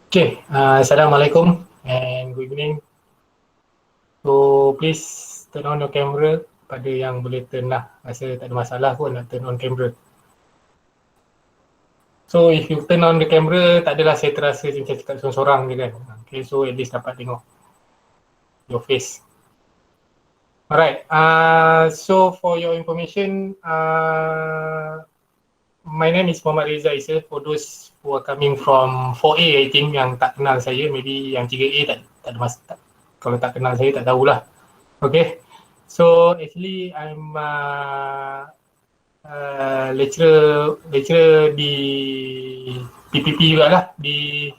Okay, Assalamualaikum and good evening. So please turn on your camera pada yang boleh turn lah. Rasa tak ada masalah pun nak turn on camera. So if you turn on the camera, tak adalah saya terasa macam cakap seorang-seorang je kan. Okay, so at least dapat tengok your face. Alright, so for your information, my name is Muhammad Reza Isa. For those who are coming from 4A, I think yang tak kenal saya, maybe yang 3A tak ada masalah. Kalau tak kenal saya tak tahulah. Okay, so actually I'm lecturer di PPP juga lah, di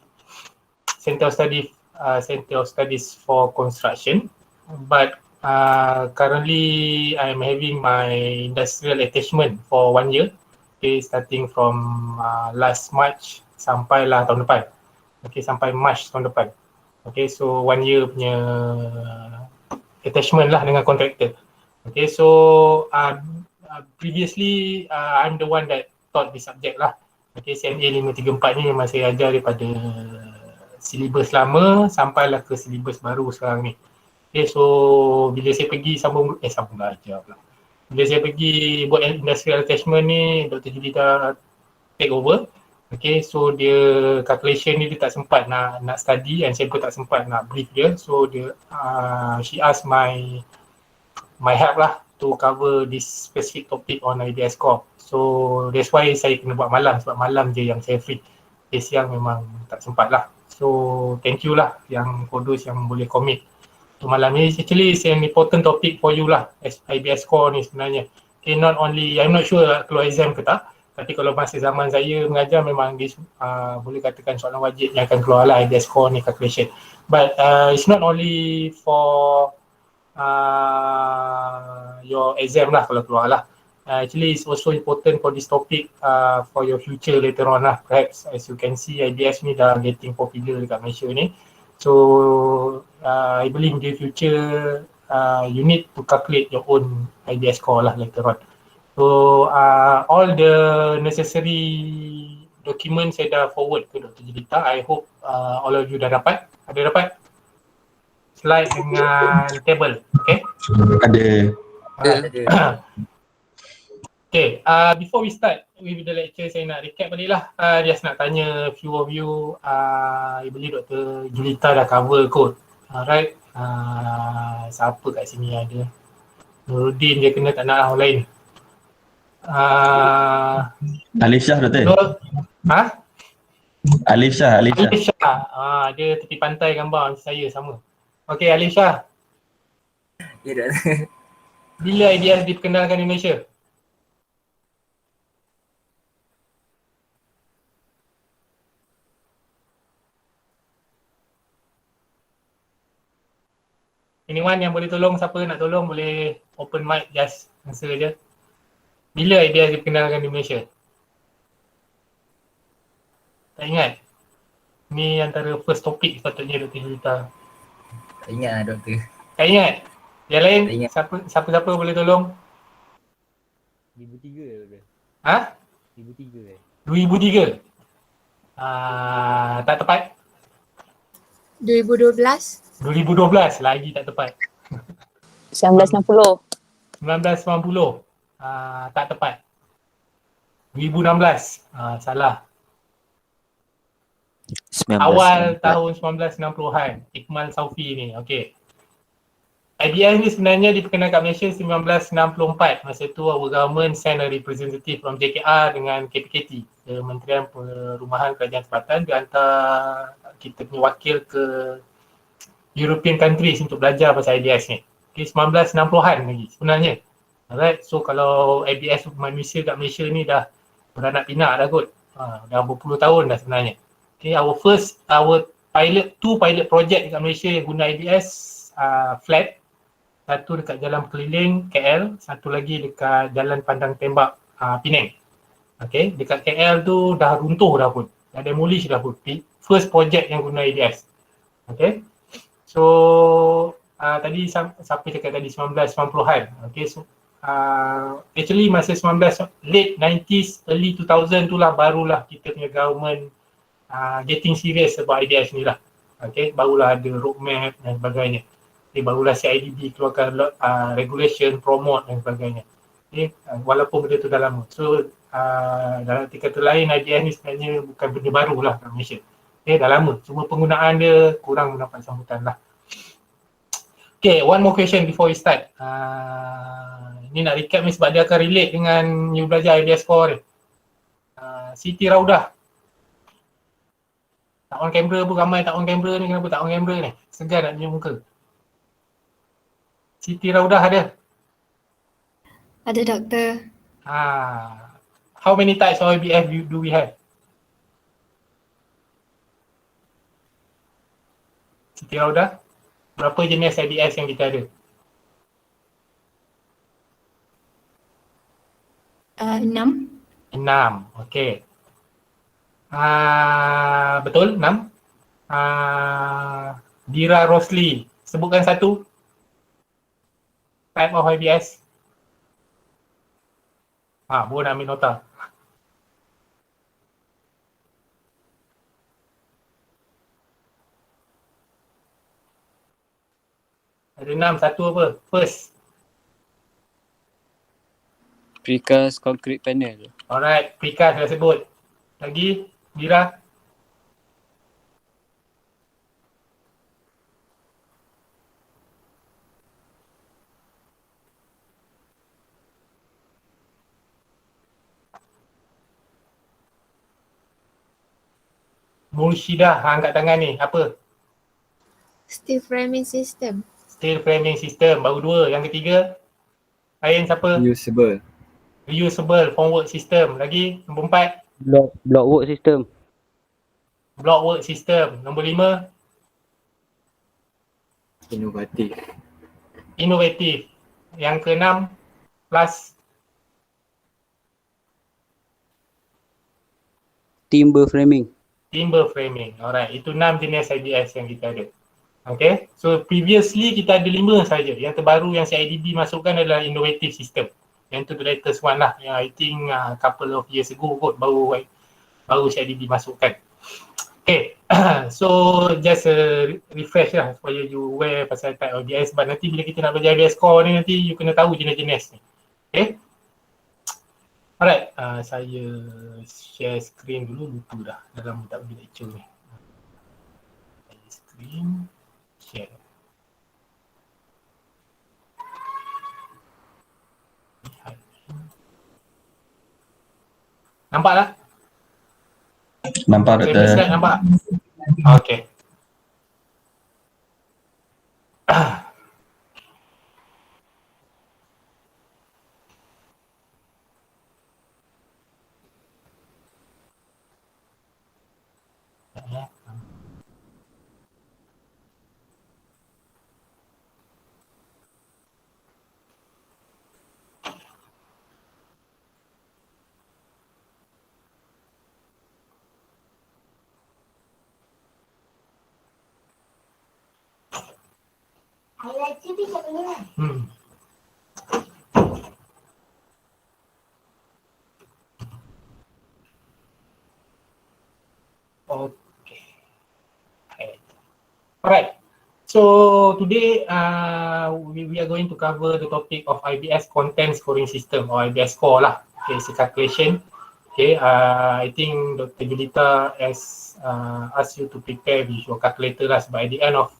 Center of Studies for Construction, but currently I'm having my industrial attachment for 1 year. Okay, starting from last March sampailah tahun depan. Okay, sampai March tahun depan. Okay, so 1 year punya attachment lah dengan contractor. Okay, so previously I'm the one that taught the subject lah. Okay, CMA 534 ni memang saya ajar daripada silibus lama sampailah ke silibus baru sekarang ni. Okay, so bila saya pergi sambung belajar pula. Bila saya pergi buat industrial attachment ni, Dr. Julita take over. Okay, so dia calculation ni dia tak sempat nak study and saya pun tak sempat nak brief dia. So dia she asked my help lah to cover this specific topic on IBS Core. So that's why saya kena buat malam sebab malam je yang saya free. Siang memang tak sempat lah. So thank you lah yang for those yang boleh commit. So malam ni actually it's an important topic for you lah as IBS Core ni sebenarnya. Okay, not only, I'm not sure keluar exam ke tak, tapi kalau masa zaman saya mengajar memang boleh katakan soalan wajib yang akan keluar lah IBS Core ni calculation. But it's not only for your exam lah kalau keluar lah. Actually it's also important for this topic for your future later on lah. Perhaps as you can see IBS ni dah getting popular dekat Malaysia ni. So I believe in the future you need to calculate your own IBS score lah later on. So all the necessary documents saya dah forward ke Dr. Julita. I hope all of you dah dapat. Ada dapat? Slide dengan table, okay? Ada. Okay, before we start with the lecture, saya nak recap balik lah. Just nak tanya few of you, I believe Dr. Julita dah cover kot. Alright, siapa kat sini ada? Nuruddin je kena, tak nak lah orang lain. Alif Shah Doktor. Alif Shah. Dia tepi pantai gambar macam saya sama. Okay, Alif Shah. Ya, Doktor. Bila IDS diperkenalkan di Malaysia? Anyone yang boleh tolong, siapa nak tolong boleh open mic, just answer je. Bila IDS diperkenalkan di Malaysia? Tak ingat? Ni antara first topic sepatutnya Dr. Julita. Tak ingat lah Doktor. Tak ingat? Yang lain, Tak ingat. siapa-siapa boleh tolong? 2003 Doktor. 2003 2003? Tak tepat? 2012. 2012 lagi tak tepat. 1960. 1990 tak tepat. 2016 salah. 1994. Awal tahun 1960-an, Iqmal Saufi ni. Okey. IBS ni sebenarnya diperkenalkan kat Malaysia 1964. Masa tu our government send a representative from JKR dengan KPKT, Kementerian Perumahan Kerajaan Tempatan. Dia hantar kita punya wakil ke European countries untuk belajar pasal IBS ni. Okay, 1960-an lagi sebenarnya. Alright, so kalau IBS manusia kat Malaysia ni dah beranak pinak dah kot. Dah berpuluh tahun dah sebenarnya. Okay, our two pilot project dekat Malaysia yang guna IBS flat. Satu dekat Jalan Keliling KL, satu lagi dekat Jalan Pandang Tembak Penang. Okay, dekat KL tu dah runtuh dah pun. Dah demolish dah pun. First project yang guna IBS. Okay. So tadi siapa cakap tadi 1990-an. Okay, so actually masa late 90s, early 2000 tu lah barulah kita punya government getting serious about IBS ni lah. Okay, barulah ada roadmap dan sebagainya. Okay, barulah CIDB keluarkan regulation, promote dan sebagainya. Okay, walaupun benda tu dah lama. So, dalam arti kata lain, IBS ni sebenarnya bukan benda baru lah kat Malaysia. Okay, dah lama. Cuma penggunaan dia kurang mendapat sambutan lah. Okay, one more question before we start. Ni nak recap ni sebab dia akan relate dengan you belajar IBS Core ni. Siti Raudah. Tak on kamera pun ramai tak on kamera ni. Kenapa tak on kamera ni? Segan nak tunjuk muka. Siti Raudah ada? Ada doktor. How many types of IBS do we have? Siti Raudah? Berapa jenis IBS yang kita ada? 6. 6, okey. Betul, 6. Dira Rosli, sebutkan satu type of IBS. Boleh nak ambil nota. Ada 6, satu apa? First. Precast concrete panel. Alright, precast dah sebut. Lagi, Dira? Murshidah, angkat tangan ni. Apa? Steel framing system. Steel framing system. Baru 2. Yang ketiga? Lain siapa? Usable. Reusable formwork system. Lagi, nombor 4? Block work system. Block work system. Nombor 5? Inovatif. Innovative. Yang ke-6? Plus Timber framing. timber framing. Alright, itu 6 jenis IBS yang kita ada. Okay, so previously kita ada 5 saja. Yang terbaru yang CIDB masukkan adalah innovative system. Yang tu the latest one lah. Yang I think couple of years ago kot baru CIDB masukkan. Okay, so just refresh lah supaya you aware pasal type of IBS. Sebab nanti bila kita nak belajar IBS core ni nanti you kena tahu jenis-jenis ni. Okay. Alright, saya share screen dulu, lupa dah dalam tak boleh lecture ni. Share screen, share. Nampak tak? Nampak Saya doktor. slide nampak? Okay. Okay. Alright. So today we are going to cover the topic of IBS content scoring system or IBS score lah. Okay, it's a calculation. Okay, I think Dr. Julita has asked you to prepare with your calculator lah. By the end of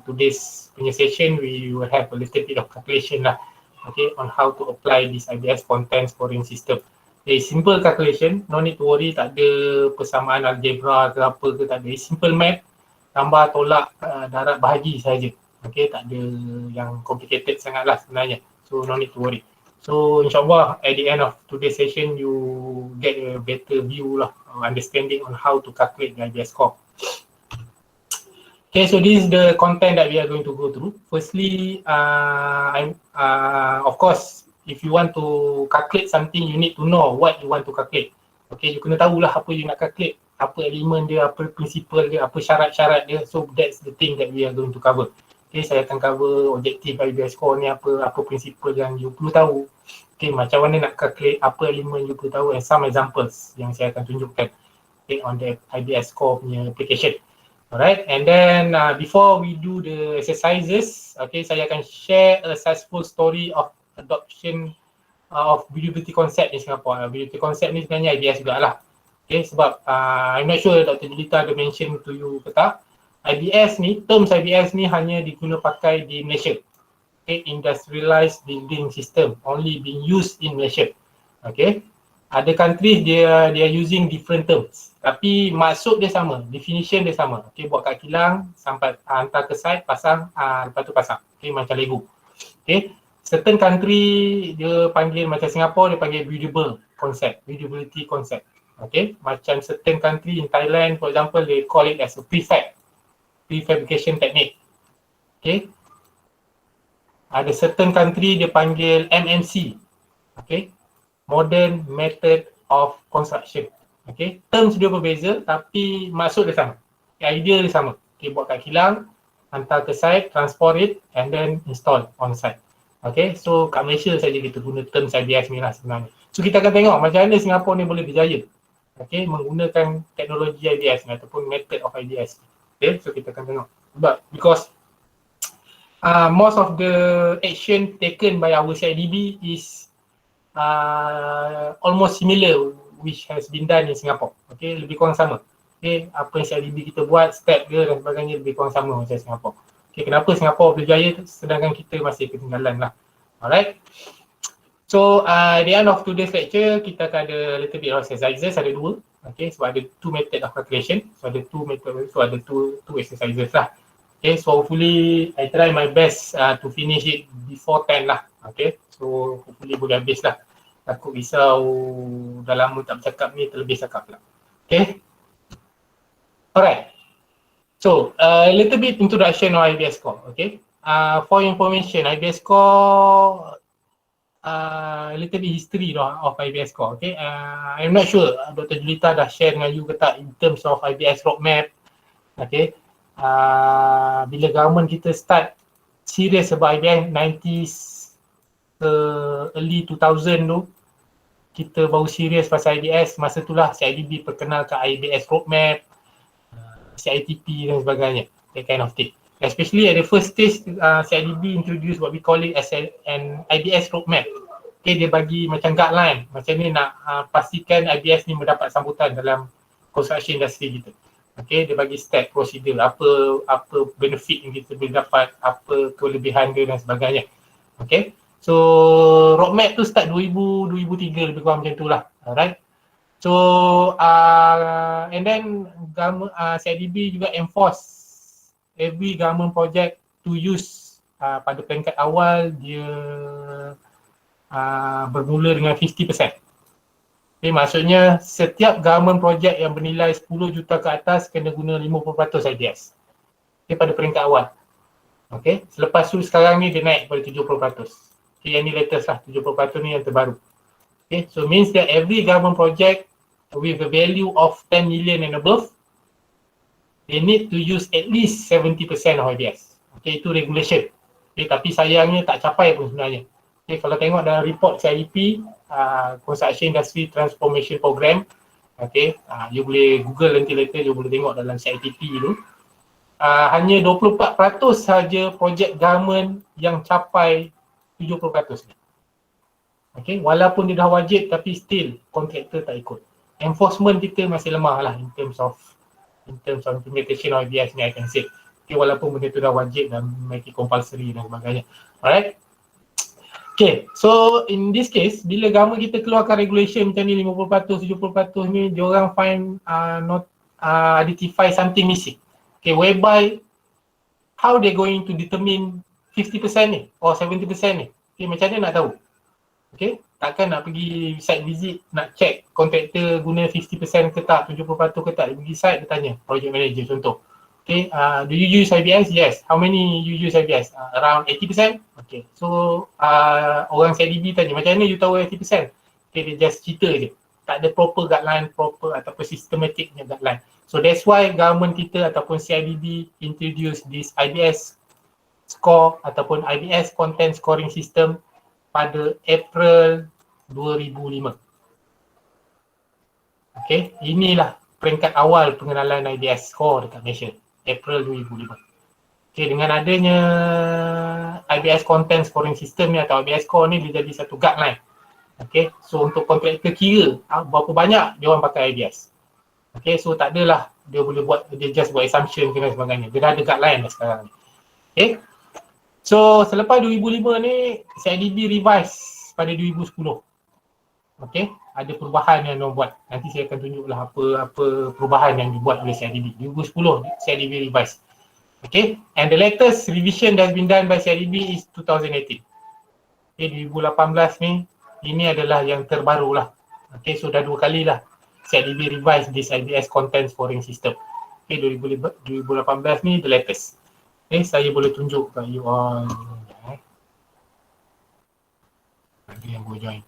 today's punya session, we will have a little bit of calculation lah. Okay, on how to apply this IBS content scoring system. Okay, simple calculation, no need to worry, tak ada persamaan algebra ke apa ke, tak ada. Simple math, tambah tolak darat bahagi saja. Okay, tak ada yang complicated sangat lah sebenarnya. So no need to worry. So insyaAllah at the end of today's session, you get a better view lah, understanding on how to calculate the IBS score. Okay, so this is the content that we are going to go through. Firstly, of course, if you want to calculate something, you need to know what you want to calculate. Okay, you kena tahulah apa you nak calculate, apa elemen dia, apa principle dia, apa syarat-syarat dia. So that's the thing that we are going to cover. Okay, saya akan cover objektif IBS score ni apa principle yang you perlu tahu. Okay, macam mana nak calculate, apa elemen you perlu tahu, and some examples yang saya akan tunjukkan. okay, on the IBS Core punya application. Alright, and then before we do the exercises, okay, saya akan share a successful story of adoption of Buildability concept in Singapore. Buildability concept ni sebenarnya IBS juga lah. Okay, sebab I'm not sure Dr. Julita ada mention to you ke tak. IBS ni, terms IBS ni hanya diguna pakai di Malaysia. Okay, Industrialized Building System, only being used in Malaysia. Okay, ada countries dia using different terms. Tapi maksud dia sama, definition dia sama. Okay, buat kat kilang, sampai hantar ke site, pasang, lepas tu pasang. Okay, macam Lego. Okay, certain country dia panggil macam Singapore, dia panggil buildable concept, buildability concept. Okay, macam certain country in Thailand, for example, they call it as a prefabrication technique. Okay, ada certain country dia panggil MMC. Okay, modern method of construction. Okay, terms dia berbeza tapi maksud dia sama. Okay, idea dia sama. Okay, buat kat kilang, hantar ke site, transport it and then install on site. Okay, so kat Malaysia saja kita guna terms IBS ni lah sebenarnya. So kita akan tengok macam mana Singapore ni boleh berjaya. Okay, menggunakan teknologi IBS ni ataupun method of IBS. Okay, so kita akan tengok. But because most of the action taken by our CIDB is almost similar which has been done in Singapore. Okay, lebih kurang sama. Okay, apa yang CIDB kita buat, step dia dan sebagainya lebih kurang sama macam Singapore. Okay, kenapa Singapore berjaya sedangkan kita masih ketinggalan lah. Alright. So, at the end of today's lecture, kita akan ada little bit of exercises, ada 2. Okay, so ada 2 method of calculation. So ada 2 method, so ada 2 exercises lah. Okay, so hopefully I try my best to finish it before 10 lah. Okay, so hopefully boleh habis lah. Takut risau dah lama tak bercakap ni, terlebih cakap lah. Okay. Alright. So, a little bit introduction of IBS Core. Okay. For information, IBS Core, a little bit history of IBS Core. Okay. I'm not sure Dr. Julita dah share dengan you ke tak in terms of IBS roadmap. Okay. Bila government kita start serious about IBS 90s early 2000 tu, kita baru serius pasal IBS. Masa itulah CIDB perkenalkan IBS roadmap, CITP dan sebagainya, that kind of thing. Especially at the first stage, CIDB introduce what we call it as an IBS roadmap. Okay, dia bagi macam guideline, macam ni nak pastikan IBS ni mendapat sambutan dalam construction industry kita. Okay, dia bagi step prosedur, apa benefit yang kita boleh dapat, apa kelebihan dia dan sebagainya. Okay. So roadmap tu start 2003 lebih kurang macam tu lah. Alright. So and then CIDB juga enforce every government project to use pada peringkat awal dia bermula dengan 50%. Okay, maksudnya setiap government project yang bernilai 10 juta ke atas kena guna 50% IBS. Okay, pada peringkat awal. Okay, selepas tu sekarang ni dia naik pada 70%. Okay, yang ni latest lah, 70% ni yang terbaru. Okay, so means that every government project with a value of 10 million and above, they need to use at least 70% of IBS. Okay, itu regulation. Okay, tapi sayangnya tak capai pun sebenarnya. Okay, kalau tengok dalam report CIDP, Construction Industry Transformation Program, okay, you boleh Google nanti later, you boleh tengok dalam CIDP tu. Hanya 24% saja projek government yang capai 70%. Okay, walaupun dia dah wajib tapi still kontraktor tak ikut. Enforcement kita masih lemah lah in terms of implementation of IBS ni, I can say. Okay, walaupun benda tu dah wajib dan make it compulsory dan sebagainya. Alright. Okay, so in this case, bila government kita keluarkan regulation macam ni 50%, 70% ni, diorang find identify something missing. Okay, whereby how they going to determine 50% ni or 70% ni? Okay, macam mana nak tahu? Okay, takkan nak pergi site visit, nak check kontraktor guna 50% ke tak, 70% ke tak, dia pergi site, dia tanya project manager contoh. Okay, do you use IBS? Yes. How many you use IBS? Around 80%? Okay, so orang CIDB tanya, macam mana you tahu 80%? Okay, dia just cerita je. Tak ada proper guideline, proper ataupun systematic guideline. So that's why government kita ataupun CIDB introduce this IBS score ataupun IBS content scoring system pada April 2005. Okay, inilah peringkat awal pengenalan IBS Core dekat Malaysia, April 2005. Okay, dengan adanya IBS Content Scoring System ni atau IBS Core ni, dia jadi satu guideline. Okay, so untuk kontraktor kira berapa banyak dia orang pakai IBS. Okay, so tak adalah dia boleh buat, dia just buat assumption dan sebagainya. Dia dah ada guideline dah sekarang ni. Okay, so selepas 2005 ni, CIDB revise pada 2010. Okay, ada perubahan yang diorang buat. Nanti saya akan tunjuklah apa perubahan yang dibuat oleh CIDB. 2010 CIDB revise. Okay, and the latest revision that has been done by CIDB is 2018. Okay, 2018 ni, ini adalah yang terbaru lah. Okay, so dah 2 kali lah CIDB revise this IBS Content Scoring System. Okay, 2018 ni the latest. Okay, saya boleh tunjuk kat you all. Ada yang boleh join.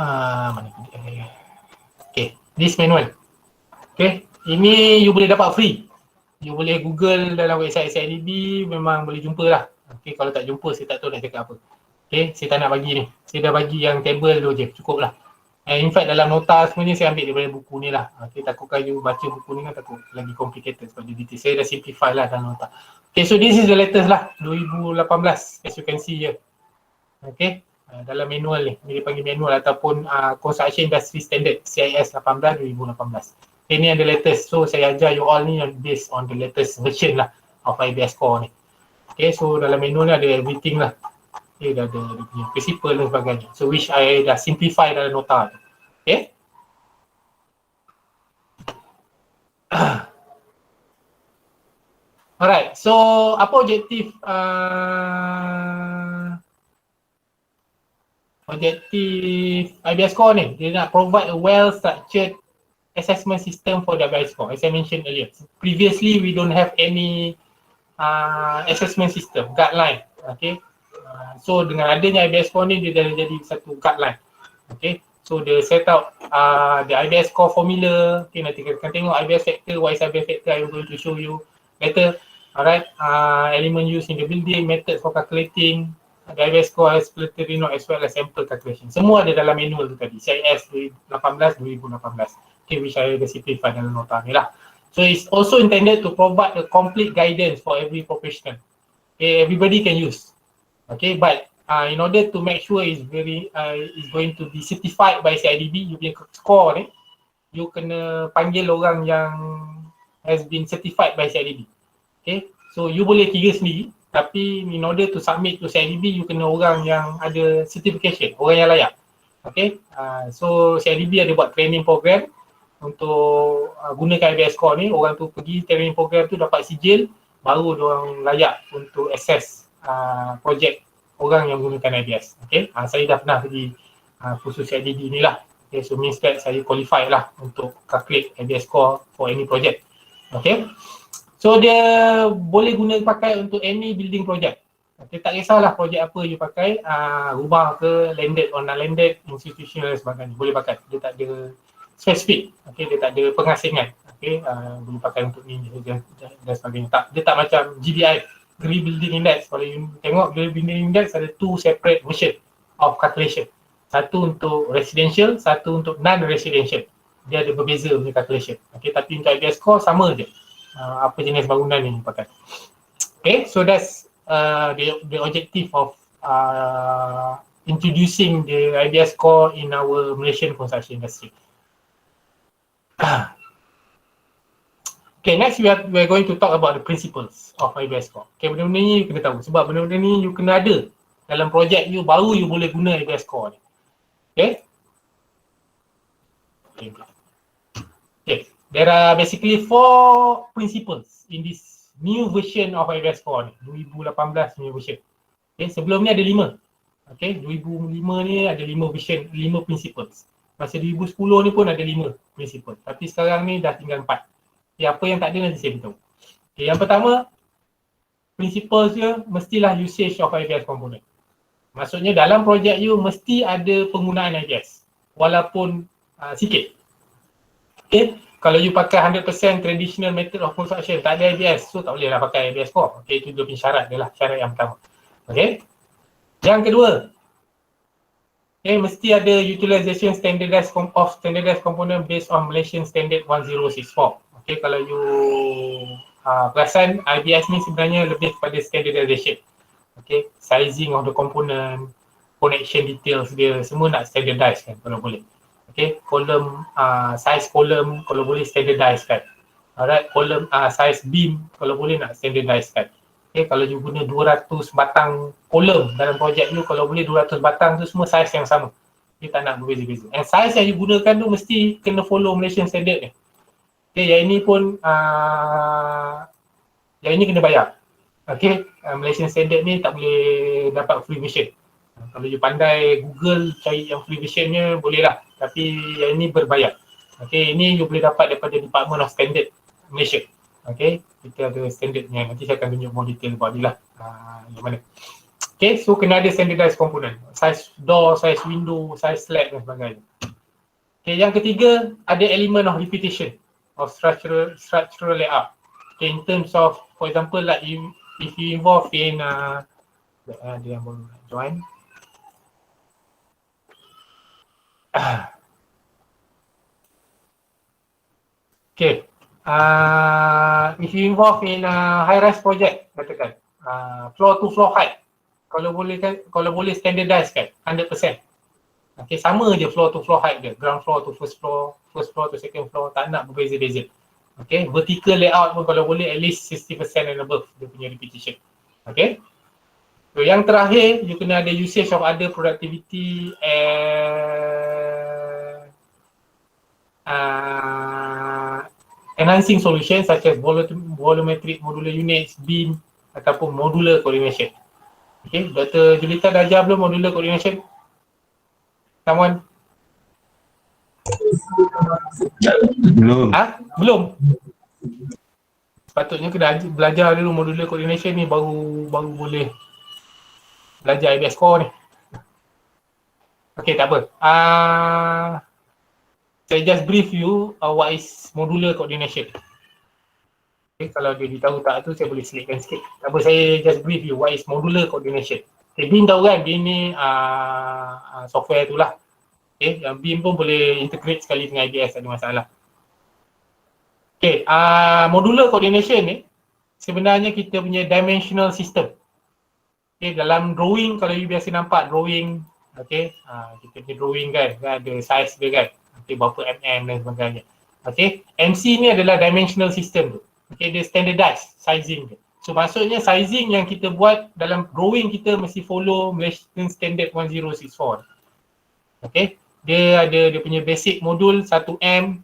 Mana dia? Okay, this manual. Okay, ini you boleh dapat free. You boleh Google dalam website CIDB, memang boleh jumpa lah. Okay, kalau tak jumpa saya tak tahu nak cakap apa. Okay, saya tak nak bagi ni. Saya dah bagi yang table tu je, cukup lah. In fact dalam nota semuanya saya ambil daripada buku ni lah. Okay, takutkan you baca buku ni kan takut lagi complicated sebab dia detail. Saya dah simplify lah dalam nota. Okay, so this is the latest lah, 2018 as you can see here. Okay, dalam manual ni, dia panggil manual ataupun Construction Industry Standard CIS 18 2018. Ini yang the latest, so saya ajar you all ni based on the latest version lah of IBS Core ni. Okay, so dalam manual ni ada everything lah. Okay, dah ada dia punya principle dan sebagainya. So which I dah simplify dalam nota tu. Okay. Alright, so apa objektif IBS Core ni? Dia nak provide a well-structured assessment system for the IBS Core, as I mentioned earlier. Previously, we don't have any assessment system, guideline. Okay, so dengan adanya IBS Core ni, dia dah jadi satu guideline. Okay, so dia set out the IBS Core formula. Okay, nanti kita akan tengok IBS factor, what is IBS factor, I'm going to show you later. Alright, element used in the building, method for calculating the IBS Core as planetary node as well as sample calculation. Semua ada dalam manual tu tadi, CIS 2018. Okay, which I dah simplify dalam nota ni lah. So it's also intended to provide a complete guidance for every professional. Okay, everybody can use. Okay, but in order to make sure is going to be certified by CIDB, you punya score ni, you kena panggil orang yang has been certified by CIDB. Okay, so you boleh kira sendiri, tapi in order to submit to CIDB, you kena orang yang ada certification, orang yang layak. Okay, so CIDB ada buat training program untuk gunakan IBS Core ni. Orang tu pergi training program tu dapat sijil, baru diorang layak untuk access projek orang yang menggunakan IBS. Okay, saya dah pernah pergi khusus CIDB ni lah. Okay, so means that saya qualified lah untuk calculate IBS Core for any project. Okay, so dia boleh guna pakai untuk any building project. Okay, tak kisahlah projek apa you pakai, rumah ke, landed or non-landed, institutional dan sebagainya, boleh pakai. Dia tak ada spesifik, okay, dia tak ada pengasingan. Okay, boleh pakai untuk ni dan sebagainya. Dia tak macam GBI, Green Building Index. Kalau you tengok Green Building Index ada 2 separate version of calculation. Satu untuk residential, satu untuk non-residential. Dia ada berbeza punya calculation. Okay, tapi untuk IBS Core sama je. Apa jenis bangunan yang pakai. Okay, so that's the objective of introducing the IBS Core in our Malaysian construction industry. Okay, next we are going to talk about the principles of IBS Core. Okay, benda-benda ni you kena tahu. Sebab benda-benda ni you kena ada dalam projek you, baru you boleh guna IBS Core ni. Okay. Okay, there are basically 4 principles in this new version of IBS Core ni, 2018 new version. Okay, sebelum ni ada 5. Okay, 2005 ni ada 5 version, 5 principles. Masa 2010 ni pun ada 5 principle. Tapi sekarang ni dah tinggal 4. Okay, apa yang tak ada nanti saya beritahu. Okay, yang pertama, principles dia mestilah usage of IBS component. Maksudnya dalam projek you mesti ada penggunaan IBS. Walaupun sikit. Okay, kalau you pakai 100% traditional method of construction, tak ada IBS, so tak boleh lah pakai IBS Core. Okay, itu dia punya syarat dia lah, syarat yang pertama. Okay. Yang kedua, Okay, mesti ada utilization standardized component based on Malaysian Standard 1064. Okay, kalau you perasan IBS ni sebenarnya lebih kepada standardization. Okay, sizing of the component, connection details dia semua nak standardize kan kalau boleh. Okay, column, size column kalau boleh standardize kan. Alright, column, size beam kalau boleh nak standardize kan. Okay, kalau you guna 200 batang kolom dalam projek you, kalau boleh 200 batang tu semua size yang sama. Dia tak nak berbeza-beza. And size yang you gunakan tu mesti kena follow Malaysian Standard ni. Okay, yang ini pun yang ini kena bayar. Okay, Malaysian Standard ni tak boleh dapat free version. Kalau you pandai Google cari yang free versionnya boleh lah. Tapi yang ini berbayar. Okay, ini you boleh dapat daripada Department of Standard Malaysia. Okay, kita ada standardnya. Nanti saya akan tunjuk more detail about ni lah. Yang mana. Okay, so kena ada standardized component. Size door, size window, size slab dan sebagainya. Okay, yang ketiga, ada element of repetition of structural layout. Okay, in terms of, for example, like if you involve in, ada yang baru join. Okay. If you involve in high-rise project, katakan floor to floor height, kalau boleh standardize kan 100%. Okay, sama je floor to floor height dia, ground floor to first floor to second floor, tak nak berbeza-beza. Okay, vertical layout pun kalau boleh at least 60% and above dia punya repetition. Okay, so yang terakhir you kena ada usage of other productivity and enhancing solutions such as volumetric modular units, beam ataupun modular coordination. Okay, Dr. Julita dah ajar belum modular coordination? Someone? Belum. Belum? Sepatutnya kena belajar dulu modular coordination ni baru boleh belajar IBS core ni. Okay, tak apa. Saya just brief you what is modular coordination. Okay, kalau dia tahu tak tu saya boleh selitkan sikit. Tak apa, saya just brief you what is modular coordination. Okay, BIM tahu kan, BIM ni software tu lah. Okay, yang BIM pun boleh integrate sekali dengan IBS, tak ada masalah. Okay, modular coordination ni sebenarnya kita punya dimensional system. Okay, dalam drawing, kalau you biasa nampak drawing, okay, kita punya drawing kan ada size dia kan. Okay, berapa mm dan sebagainya. Okay, MC ni adalah dimensional system tu. Okay, dia standardized sizing dia. So maksudnya sizing yang kita buat dalam drawing kita mesti follow Malaysian Standard 1064. Okay, dia ada dia punya basic modul 1M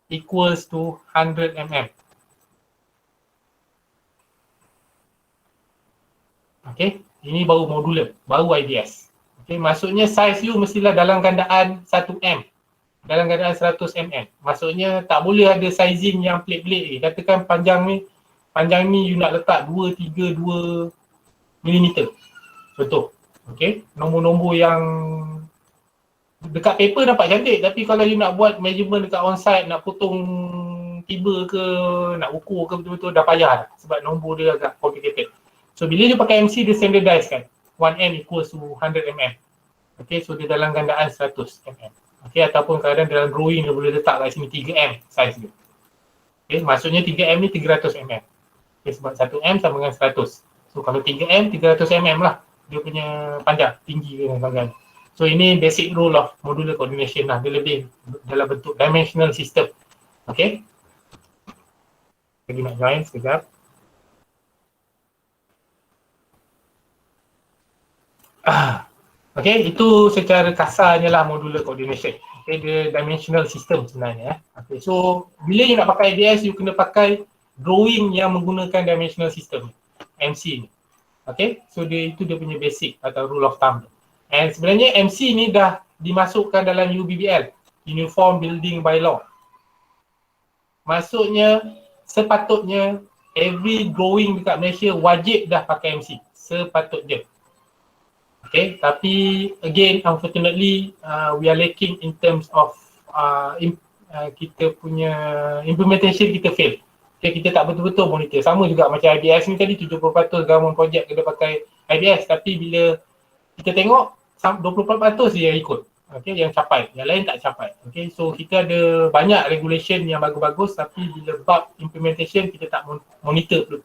equals to 100 mm. Okay, ini baru modular, baru IBS. Okay, maksudnya size you mestilah dalam gandaan 1M. Dalam keadaan 100 mm. Maksudnya tak boleh ada sizing yang pelik-pelik ni. Katakan panjang ni you nak letak 2, 3, 2 mm. Contoh. Okay. Nombor-nombor yang dekat paper nampak cantik, tapi kalau you nak buat measurement dekat onsite, nak potong tiba ke, nak ukur ke betul-betul dah payah dah. Sebab nombor dia agak complicated. So bila you pakai MC dia standardize kan. 1M equals to 100 mm. Okay, so dia dalam gandaan 100 mm. Okay, ataupun kadang dalam drawing dia boleh letak kat sini 3M size dia. Okay, maksudnya 3M ni 300 mm. Okay, sebab 1M sama dengan 100. So kalau 3M, 300 mm lah dia punya panjang, tinggi dan sebagainya. So ini basic rule of modular coordination lah. Dia lebih dalam bentuk dimensional system. Okay. Lagi nak join sekejap. Okay, itu secara kasarnya lah modular coordination. Okay, dia dimensional system sebenarnya. Okay, so bila you nak pakai IBS, you kena pakai drawing yang menggunakan dimensional system, MC ni. Okay, so itu dia punya basic atau rule of thumb. And sebenarnya MC ni dah dimasukkan dalam UBBL, Uniform Building Bylaw. Maksudnya sepatutnya every drawing dekat Malaysia wajib dah pakai MC. Sepatutnya. Okay, tapi again unfortunately we are lacking in terms of kita punya implementation kita fail. Okay, kita tak betul-betul monitor. Sama juga macam IBS ni tadi 70% government project kena pakai IBS, tapi bila kita tengok 24% je yang ikut. Okay, yang capai. Yang lain tak capai. Okay, so kita ada banyak regulation yang bagus-bagus tapi bila bab implementation kita tak monitor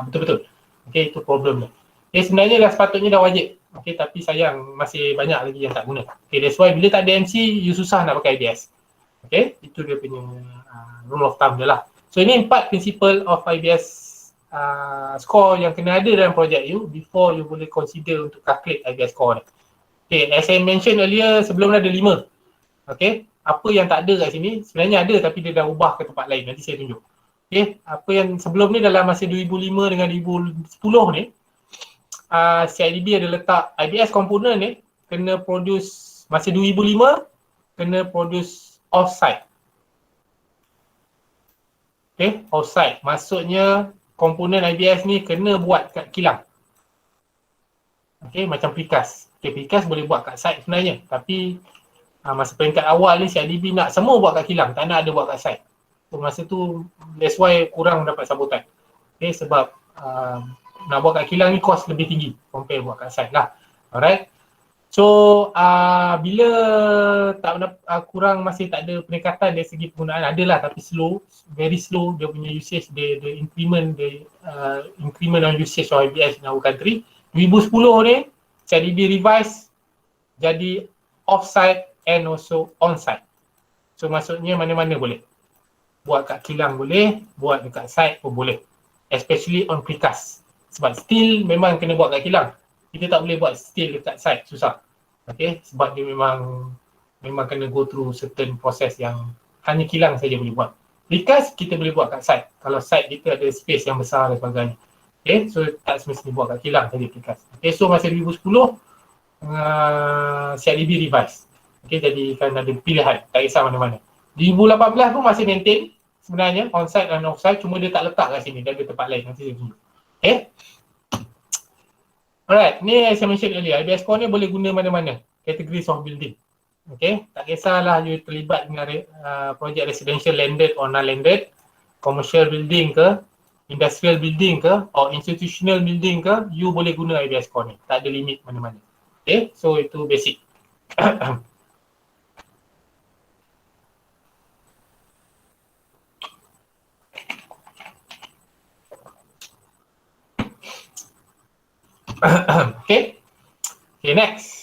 betul-betul. Okay, itu problem dia. Okay, sebenarnya dah sepatutnya dah wajib. Okay, tapi sayang masih banyak lagi yang tak guna. Okay, that's why bila tak ada MC, you susah nak pakai IBS. Okay, itu dia punya rule of thumb dia lah. So ini 4 principle of IBS score yang kena ada dalam projek you before you boleh consider untuk calculate IBS score ni. Okay, as I mentioned earlier, sebelum ada 5. Okay, apa yang tak ada kat sini, sebenarnya ada tapi dia dah ubah ke tempat lain, nanti saya tunjuk. Okay, apa yang sebelum ni dalam masa 2005 dengan 2010 ni, CIDB ada letak IBS component ni kena produce, masa 2005, kena produce off-site. Okay, off-site, maksudnya komponen IBS ni kena buat kat kilang. Okay, macam precast. Okay, precast boleh buat kat site sebenarnya. Tapi masa peringkat awal ni CIDB nak semua buat kat kilang, tak nak ada buat kat site. So masa tu that's why kurang dapat sambutan. Okay, sebab nak buat kat kilang ni cost lebih tinggi compare buat kat site lah. Alright. So bila tak kurang masih tak ada peningkatan dari segi penggunaan, adalah tapi slow, very slow dia punya usage, the increment on usage of IBS in our country. 2010 ni CIDB revise jadi off-site and also on-site. So maksudnya mana-mana boleh. Buat kat kilang boleh, buat dekat site pun boleh. Especially on precast. Sebab steel memang kena buat kat kilang. Kita tak boleh buat steel dekat site, susah. Okay, sebab dia memang kena go through certain proses yang hanya kilang saja boleh buat. Precast kita boleh buat kat site. Kalau site kita ada space yang besar dan sebagainya. Okay, so tak semestinya buat kat kilang saja precast. Okay, so masa 2010 CIDB revise. Okay, jadi kan ada pilihan, tak kisah mana-mana. 2018 pun masih maintain sebenarnya on-site dan off-site, cuma dia tak letak kat sini, dia ada tempat lain, nanti saya tunjuk. Okay. Alright, ni saya mention earlier, IBS score ni boleh guna mana-mana, categories of building. Okay, tak kisahlah you terlibat dengan projek residential landed or non-landed, commercial building ke, industrial building ke, or institutional building ke, you boleh guna IBS score ni, tak ada limit mana-mana. Okay, so itu basic. Okay. Okay, next.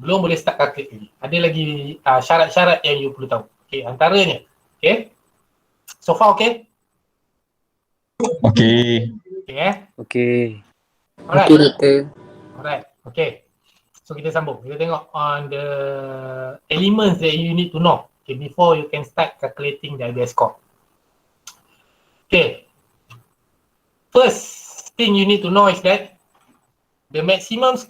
Belum boleh start calculate lagi. Ada lagi syarat-syarat yang you perlu tahu. Okay, antaranya. Okay. So far okay? Okay. Okay Okay. Alright. Okay, doktor. Alright. Okay. So kita sambung. Kita tengok on the elements that you need to know. Okay, before you can start calculating the IBS score. Okay. First thing you need to know is that the maximum IBS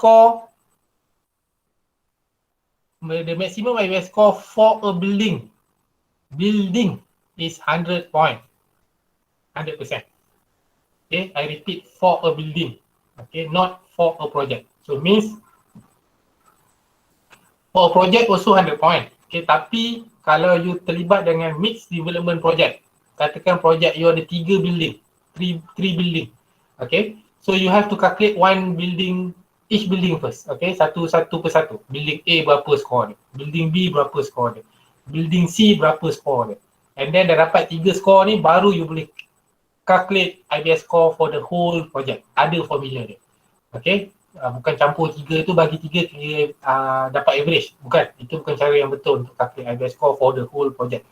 score for a building is 100 point. 100%. Okay, I repeat, for a building. Okay, not for a project. So means for a project also 100 point. Okay, tapi kalau you terlibat dengan mixed development project, katakan project you ada 3 building, 3 building. Okay, so you have to calculate each building first. Okay, satu persatu. Building A berapa skor dia, building B berapa skor dia, building C berapa skor dia. And then dah dapat 3 skor ni, baru you boleh calculate IBS score for the whole project. Ada formula dia. Okay, bukan campur 3 tu bagi 3 kira dapat average. Bukan, itu bukan cara yang betul untuk calculate IBS score for the whole project.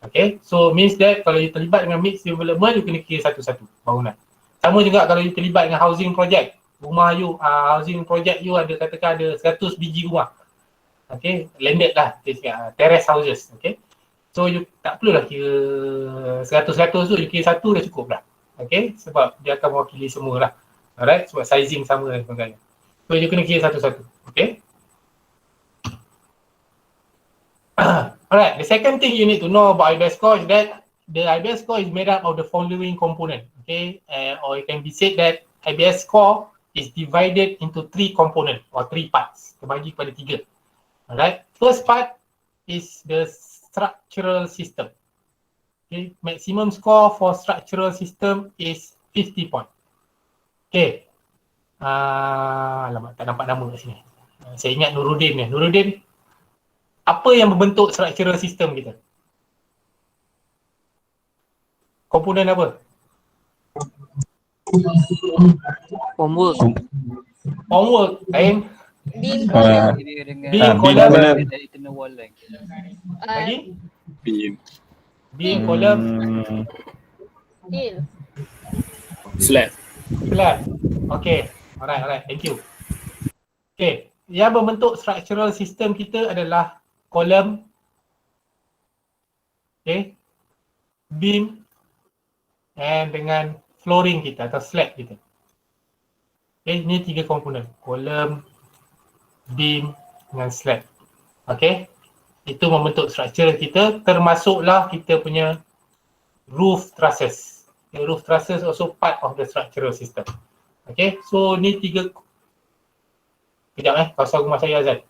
Okay, so means that kalau you terlibat dengan mixed development, you kena kira satu-satu bangunan. Sama juga kalau you terlibat dengan housing project. Rumah you, housing project you ada, katakan ada 100 biji rumah. Okay, landed lah, terrace houses. Okay, so you tak perlulah kira 100-100 tu, you kira satu dah cukup dah. Okay, sebab dia akan mewakili semua lah. Alright, sebab sizing sama dan sebagainya. So you kena kira satu-satu. Okay. Alright, the second thing you need to know about IBS score is that the IBS score is made up of the following component. Okay, or it can be said that IBS score is divided into 3 component or 3 parts. Terbagi kepada 3. Alright, first part is the structural system. Okay, maximum score for structural system is 50 point. Okay, alamak, tak nampak nama kat sini. Saya ingat Nuruddin ni. Nuruddin, apa yang membentuk structural system kita? Komponen apa? Homework. Homework, lain. Beam Ah, column. Dia dengan Beam beam column. column. dari internal wall line. Lagi? Beam. Beam, column, Steel. Slab. slab. Okay, alright, thank you. Okay, yang membentuk structural system kita adalah column, okay, beam, and dengan flooring kita atau slab kita. Okay, ini 3 komponen. Column, beam dengan slab. Okay, itu membentuk struktur kita, termasuklah kita punya roof trusses. The roof trusses also part of the structural system. Okay, so ni 3. Kejap kawasan rumah saya Azad.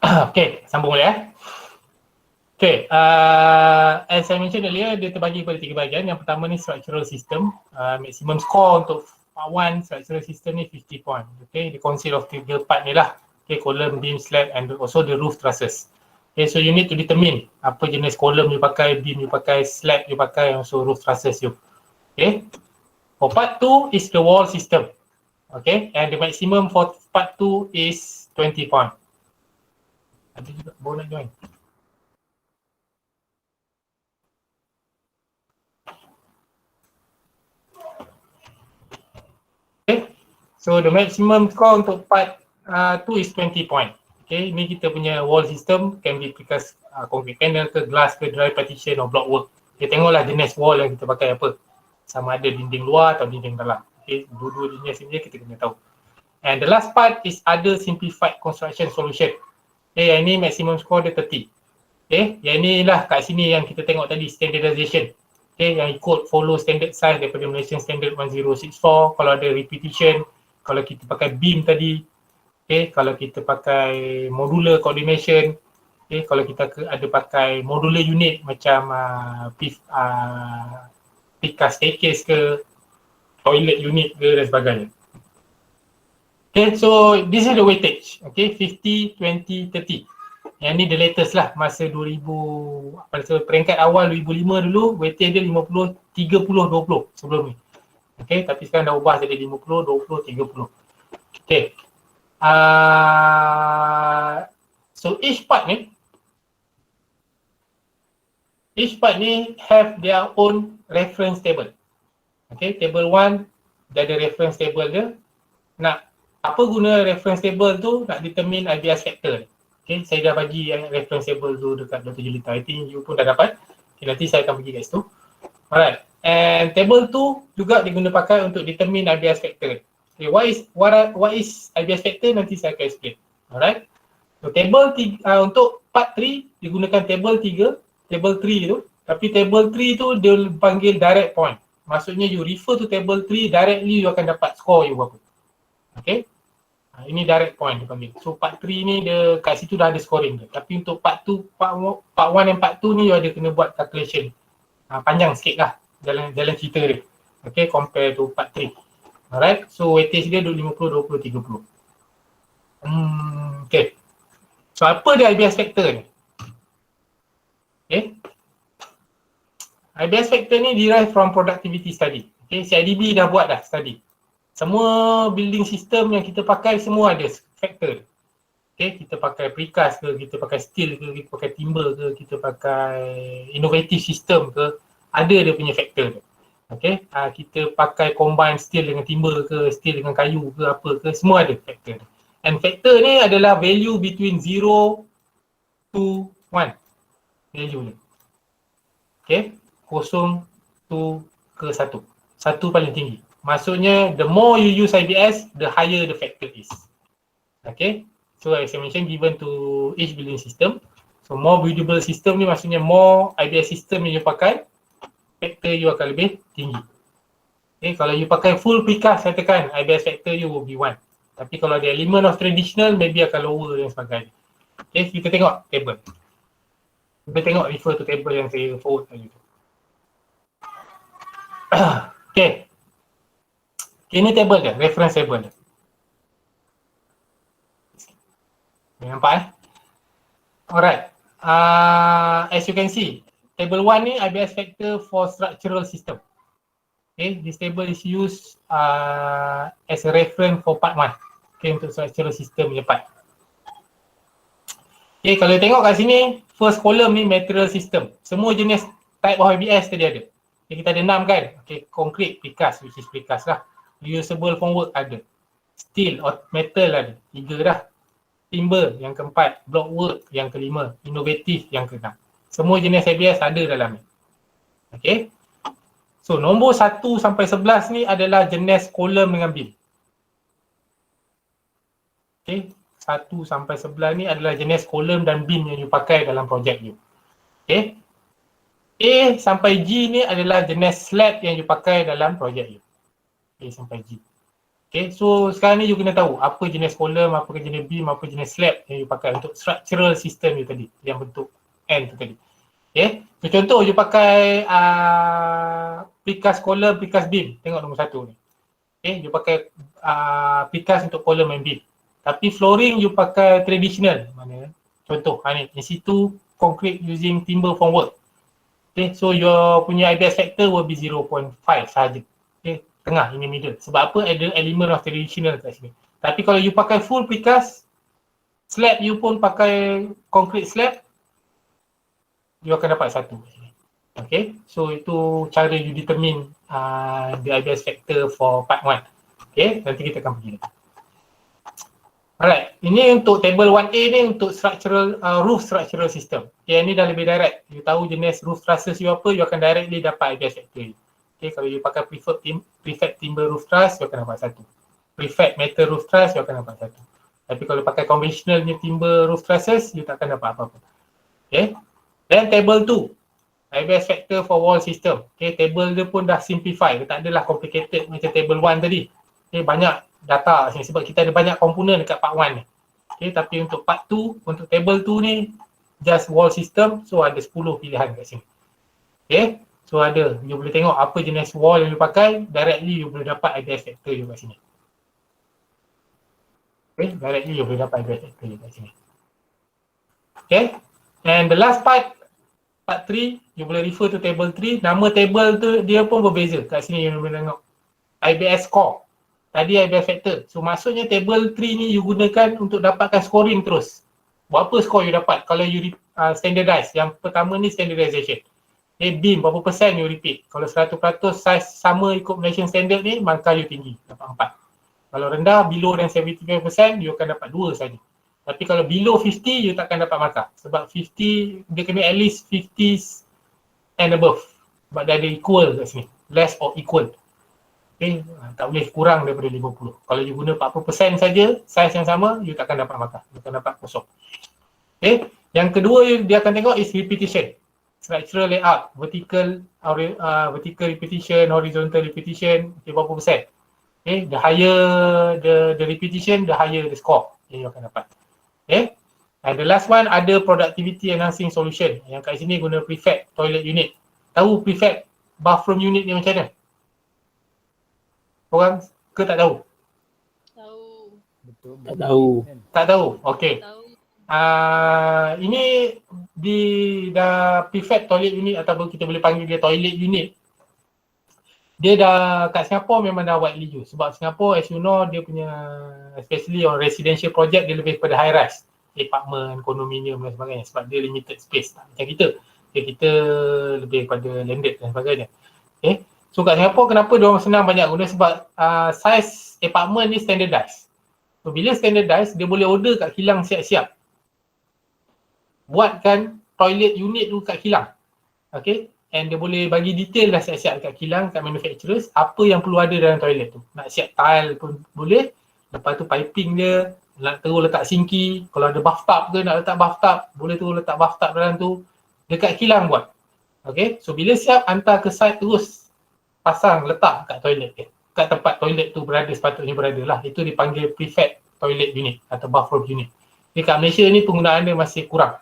Okay, sambung boleh Okay, as I mentioned earlier, dia terbagi pada 3 bahagian. Yang pertama ni structural system. Maximum score untuk part 1 structural system ni 50 point. Okay, dia consist of 3 part ni lah. Okay, column, beam, slab and also the roof trusses. Okay, so you need to determine apa jenis column you pakai, beam you pakai, slab you pakai, also roof trusses you. Okay, for part 2 is the wall system. Okay, and the maximum for part 2 is 20 point. Ada juga baru nak join. Okay, so the maximum score untuk part 2 is 20 point. Okay, ini kita punya wall system can be precast concrete panel ke glass ke dry partition or block work. Okay, tengoklah jenis wall yang kita pakai apa. Sama ada dinding luar atau dinding dalam. Okay, dua-dua jenis ni kita kena tahu. And the last part is other simplified construction solution. Okay, yang ni maximum score dia 30. Okay, yang ni lah kat sini yang kita tengok tadi, standardization. Okay, yang ikut follow standard size daripada Malaysian Standard 1064. Kalau ada repetition, kalau kita pakai beam tadi. Okay, kalau kita pakai modular coordination. Okay, kalau kita ada pakai modular unit macam precast staircase ke, toilet unit ke dan sebagainya. Okay, so this is the weightage. Okay, 50, 20, 30. Yang ni the latest lah, masa 2000, pada peringkat awal 2005 dulu, weightage dia 50, 30, 20 sebelum ni. Okay, tapi sekarang dah ubah jadi 50, 20, 30. Okay. So each part ni have their own reference table. Okay, table 1 dia ada reference table dia. Nak apa guna reference table tu? Nak determine IBS factor. Okay, saya dah bagi reference table tu dekat Dr. Julita. I think you pun dah dapat. Okay, nanti saya akan bagi kat situ. Alright, and table tu juga diguna pakai untuk determine IBS factor. Okay, what is IBS factor? Nanti saya akan explain. Alright, so table untuk part 3 digunakan table 3, table 3 tu. Tapi table 3 tu dia panggil direct point. Maksudnya you refer to table 3 directly, you akan dapat score you berapa. Okay, ini direct point dipanggil. So part 3 ni dia kat situ dah ada scoring dia. Tapi untuk part 2, part 1 dan part 2 ni you ada kena buat calculation. Panjang sikit lah jalan cerita dia. Okay, compare to part 3. Alright, so weightage dia 50, 20, 30. Okay, so apa dia IBS factor ni? Okay, IBS factor ni derive from productivity study. Okay, CIDB dah buat dah study. Semua building system yang kita pakai semua ada factor. Okay, kita pakai precast ke, kita pakai steel ke, kita pakai timber ke, kita pakai innovative system ke, ada dia punya factor. Okay, kita pakai combine steel dengan timber ke, steel dengan kayu ke, apa ke, semua ada factor. And factor ni adalah value between 0 to 1. Value ni. Okay, 0 to ke 1. 1 paling tinggi. Maksudnya the more you use IBS, the higher the factor is. Okay, so as I mentioned, given to each building system. So more buildable system ni maksudnya more IBS system yang you pakai, factor you akan lebih tinggi. Okay, kalau you pakai full precast, saya tekan IBS factor you will be 1. Tapi kalau ada element of traditional, maybe akan lower dan sebagainya. Okay, kita tengok table. Kita tengok refer to table yang saya forward tadi tu. Okay. Ini table dia, reference table dia. Nampak Alright. As you can see, table 1 ni IBS factor for structural system. Okay, this table is used as a reference for part 1. Okay, untuk structural system punya part. Okay, kalau tengok kat sini, first column ni material system. Semua jenis type of IBS tadi ada. Okay, kita ada 6 kan. Okay, concrete, precast, which is precast lah. Reusable formwork ada. Steel or metal ada. 3 dah. Timber yang keempat. Block work yang kelima. Innovative yang keenam. Semua jenis IBS ada dalam ni. Okay. So nombor 1 sampai 11 ni adalah jenis kolom dengan beam. Okay. 1 sampai 11 ni adalah jenis kolom dan beam yang you pakai dalam projek you. Okay. A sampai G ni adalah jenis slab yang you pakai dalam projek you. A sampai G. Okay, so sekarang ni you kena tahu apa jenis kolom, apa jenis beam, apa jenis slab yang you pakai untuk structural system you tadi, yang bentuk N tu tadi. Okay, so contoh you pakai precast kolom, precast beam. Tengok nombor 1 ni. Okay, you pakai precast untuk kolom and beam. Tapi flooring you pakai traditional. Mana? Contoh, ni, in situ concrete using timber formwork. Okay, so your punya IBS factor will be 0.5 sahaja. Okay, tengah, in the middle. Sebab apa? Ada element of traditional kat sini. Tapi kalau you pakai full precast, slab you pun pakai concrete slab, you akan dapat 1. Okay, so itu cara you determine the IBS factor for part 1. Okay, nanti kita akan pergi lagi. Alright, ini untuk table 1A ni untuk structural roof structural system. Okay, ini dah lebih direct. You tahu jenis roof trusses you apa, you akan directly dapat IBS factor. Okay, kalau you pakai prefab timber roof truss, you akan dapat 1. Prefab metal roof truss, you akan dapat 1. Tapi kalau pakai conventional ni timber roof trusses, you tak akan dapat apa-apa. Okay, then table 2. IBS factor for wall system. Okay, table dia pun dah simplify. Dia tak adalah complicated macam table 1 tadi. Okay, banyak data sini sebab kita ada banyak komponen dekat part 1 ni. Okay, tapi untuk part 2, untuk table 2 ni just wall system, so ada 10 pilihan kat sini. Okay, so ada, you boleh tengok apa jenis wall yang you pakai, directly you boleh dapat IBS factor you kat sini. Okay, directly you boleh dapat IBS factor you kat sini. Okay, and the last part 3, you boleh refer to table 3. Nama table tu dia pun berbeza. Kat sini you boleh tengok IBS score. Tadi IBS factor. So maksudnya table 3 ni you gunakan untuk dapatkan scoring terus. Berapa score you dapat kalau you standardize. Yang pertama ni standardization. Okay, beam berapa persen you repeat. Kalau 100% size sama ikut Malaysian standard ni, maka you tinggi. Dapat 4. Kalau rendah, below than 75%, you akan dapat 2 saja. Tapi kalau below 50, you takkan dapat markah. Sebab 50, dia kena at least 50 and above. Sebab dia ada equal kat sini. Less or equal. Okay, tak boleh kurang daripada 50. Kalau you guna 40% saja, size yang sama, you takkan dapat markah. You akan dapat kosong. Okay, yang kedua dia akan tengok is repetition. Structural layout, vertical repetition, horizontal repetition, okay, berapa persen. Okay, the higher the repetition, the higher the score yang you akan dapat. Okay, and the last one ada productivity enhancing solution. Yang kat sini guna prefab toilet unit. Tahu prefab bathroom unit ni macam mana? Korang ke tak tahu? Tahu. Betul. Tak tahu. Tak tahu? Okay. Tahu. Ini di dah prefab toilet unit ataupun kita boleh panggil dia toilet unit. Dia dah kat Singapore memang dah widely used. Sebab Singapore as you know dia punya especially on residential project dia lebih pada high rise. Apartment, condominium dan sebagainya sebab dia limited space tak macam kita. Kita lebih pada landed dan sebagainya. Okay. So kat Singapore kenapa diorang senang banyak guna sebab size apartment ni standardized. So bila standardized dia boleh order kat kilang siap-siap. Buatkan toilet unit tu kat kilang. Okay. And dia boleh bagi detail dah siap-siap kat kilang, kat manufacturers apa yang perlu ada dalam toilet tu. Nak siap tile pun boleh. Lepas tu piping dia, nak terus letak sinki. Kalau ada bathtub ke nak letak bathtub, boleh terus letak bathtub dalam tu. Dekat kilang buat. Okay. So bila siap hantar ke site terus pasang letak kat toilet dia. Kat tempat toilet tu berada sepatutnya berada lah. Itu dipanggil prefab toilet unit atau bathroom unit. Dekat Malaysia ni penggunaan dia masih kurang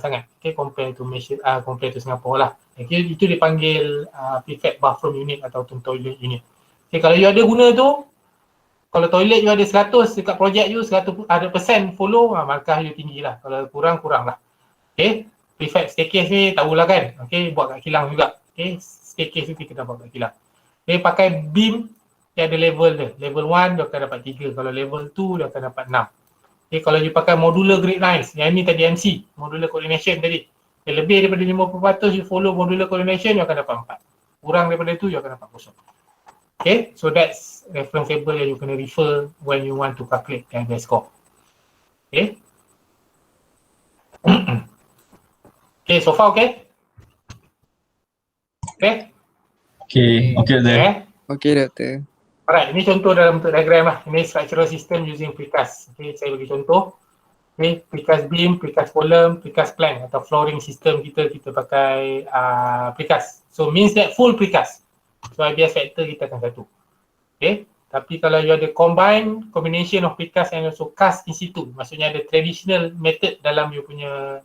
sangat. Okay, compare to Malaysia, compare to Singapore lah. Okay, itu dipanggil prefab bathroom unit atau toilet unit. Okay, kalau you ada guna tu, kalau toilet you ada 100 dekat projek you, 100% follow, markah you tinggi lah. Kalau kurang lah. Okay, prefab staircase ni tahulah kan. Okay, buat kat kilang juga. Okay, staircase tu kita dah buat kat kilang. Okay, pakai beam, dia ada level dia. Level 1 dia akan dapat 3. Kalau level 2 dia akan dapat 6. Okay, kalau you pakai modular grid lines, yang ni tadi MC, modular coordination tadi. Okay, lebih daripada 50% you follow modular coordination, you akan dapat 4. Kurang daripada tu, you akan dapat 0. Okay, so that's reference table yang you kena refer when you want to calculate the IBS score. Okay. Okay, so far okay? Okay? Okay there. Okay, doktor. Alright, ini contoh dalam bentuk diagram lah. Ini structural system using precast. Okay, saya bagi contoh. Okay, precast beam, precast column, precast plank atau flooring system kita pakai precast. So means that full precast. So IBS factor kita akan 1. Okay, tapi kalau you ada combination of precast and also cast in situ, maksudnya ada traditional method dalam you punya